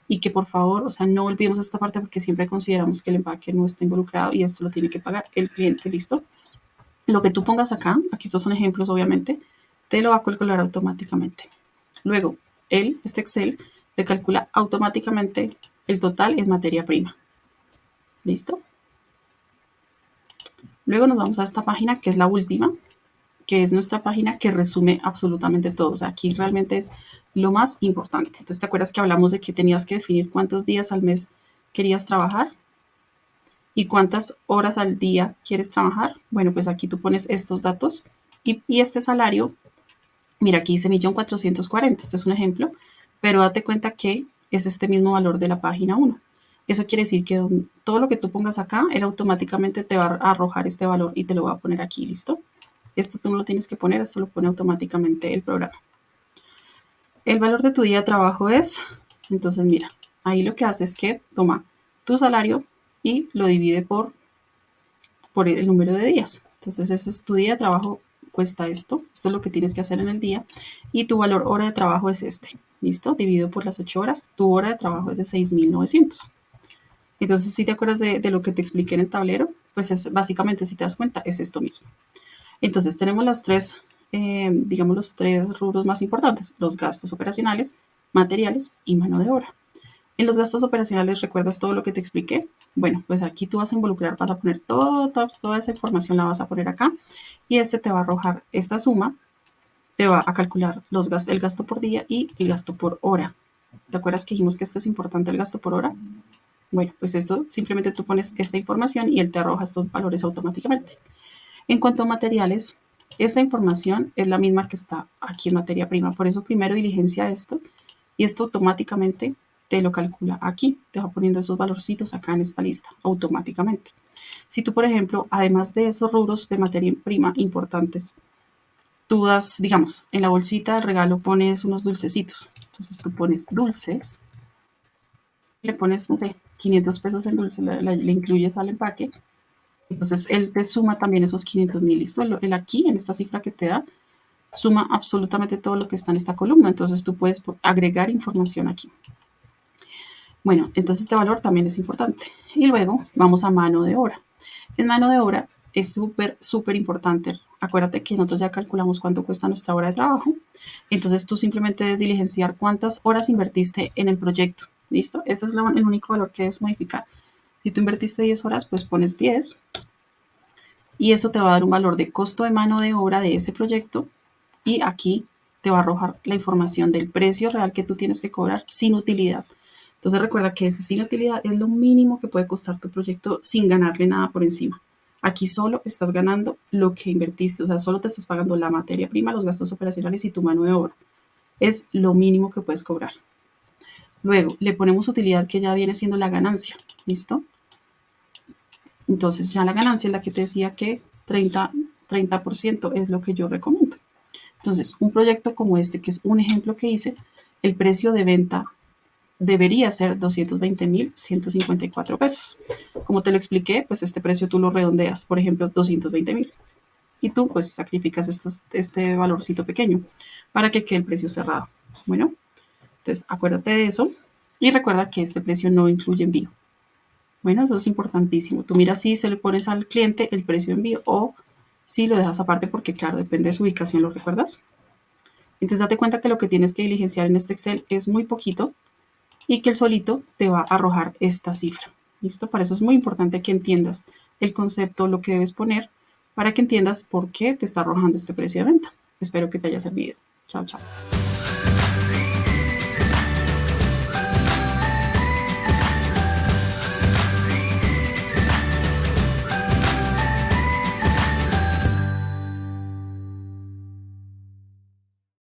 y que por favor, o sea, no olvidemos esta parte porque siempre consideramos que el empaque no está involucrado y esto lo tiene que pagar el cliente, ¿listo? Lo que tú pongas acá, aquí estos son ejemplos obviamente, te lo va a calcular automáticamente. Luego, este Excel te calcula automáticamente el total en materia prima. ¿Listo? Luego nos vamos a esta página que es la última, que es nuestra página que resume absolutamente todo. O sea, aquí realmente es lo más importante. Entonces, ¿te acuerdas que hablamos de que tenías que definir cuántos días al mes querías trabajar? ¿Y cuántas horas al día quieres trabajar? Bueno, pues aquí tú pones estos datos y este salario, mira, aquí dice 1.440.000, este es un ejemplo, pero date cuenta que es este mismo valor de la página 1. Eso quiere decir que todo lo que tú pongas acá, él automáticamente te va a arrojar este valor y te lo va a poner aquí, ¿listo? Esto tú no lo tienes que poner, esto lo pone automáticamente el programa. El valor de tu día de trabajo es, entonces mira, ahí lo que hace es que toma tu salario y lo divide por el número de días. Entonces ese es tu día de trabajo, cuesta esto es lo que tienes que hacer en el día, y tu valor hora de trabajo es este, ¿listo? Dividido por las 8 horas, tu hora de trabajo es de 6.900. Entonces, si te acuerdas de lo que te expliqué en el tablero, pues es básicamente, si te das cuenta, es esto mismo. Entonces, tenemos las tres, digamos, los tres rubros más importantes: los gastos operacionales, materiales y mano de obra. En los gastos operacionales, ¿recuerdas todo lo que te expliqué? Bueno, pues aquí tú vas a involucrar, vas a poner toda esa información, la vas a poner acá, y este te va a arrojar esta suma, te va a calcular el gasto por día y el gasto por hora. ¿Te acuerdas que dijimos que esto es importante, el gasto por hora? Bueno, pues esto simplemente tú pones esta información y él te arroja estos valores automáticamente. En cuanto a materiales, esta información es la misma que está aquí en materia prima. Por eso primero diligencia esto y esto automáticamente te lo calcula aquí. Te va poniendo esos valorcitos acá en esta lista automáticamente. Si tú, por ejemplo, además de esos rubros de materia prima importantes, tú das, digamos, en la bolsita del regalo pones unos dulcecitos. Entonces tú pones dulces, le pones, no sé, 500 pesos en dulce, le incluyes al empaque. Entonces él te suma también esos 500.000, ¿listo? Él aquí, en esta cifra que te da, suma absolutamente todo lo que está en esta columna. Entonces tú puedes agregar información aquí. Bueno, entonces este valor también es importante. Y luego vamos a mano de obra. En mano de obra es súper importante. Acuérdate que nosotros ya calculamos cuánto cuesta nuestra hora de trabajo. Entonces tú simplemente debes diligenciar cuántas horas invertiste en el proyecto. ¿Listo? Ese es el único valor que debes modificar. Si tú invertiste 10 horas, pues pones 10. Y eso te va a dar un valor de costo de mano de obra de ese proyecto. Y aquí te va a arrojar la información del precio real que tú tienes que cobrar sin utilidad. Entonces recuerda que ese sin utilidad es lo mínimo que puede costar tu proyecto sin ganarle nada por encima. Aquí solo estás ganando lo que invertiste, o sea, solo te estás pagando la materia prima, los gastos operacionales y tu mano de obra. Es lo mínimo que puedes cobrar. Luego le ponemos utilidad, que ya viene siendo la ganancia, ¿listo? Entonces ya la ganancia es la que te decía que 30% es lo que yo recomiendo. Entonces, un proyecto como este, que es un ejemplo que hice, el precio de venta debería ser 220.154 pesos. Como te lo expliqué, pues este precio tú lo redondeas, por ejemplo, 220.000. Y tú pues sacrificas este valorcito pequeño para que quede el precio cerrado. Bueno, entonces acuérdate de eso y recuerda que este precio no incluye envío. Bueno, eso es importantísimo. Tú miras si se le pones al cliente el precio de envío o si lo dejas aparte, porque claro, depende de su ubicación, ¿lo recuerdas? Entonces date cuenta que lo que tienes que diligenciar en este Excel es muy poquito y que el solito te va a arrojar esta cifra. ¿Listo? Para eso es muy importante que entiendas el concepto, lo que debes poner, para que entiendas por qué te está arrojando este precio de venta. Espero que te haya servido. Chao, chao.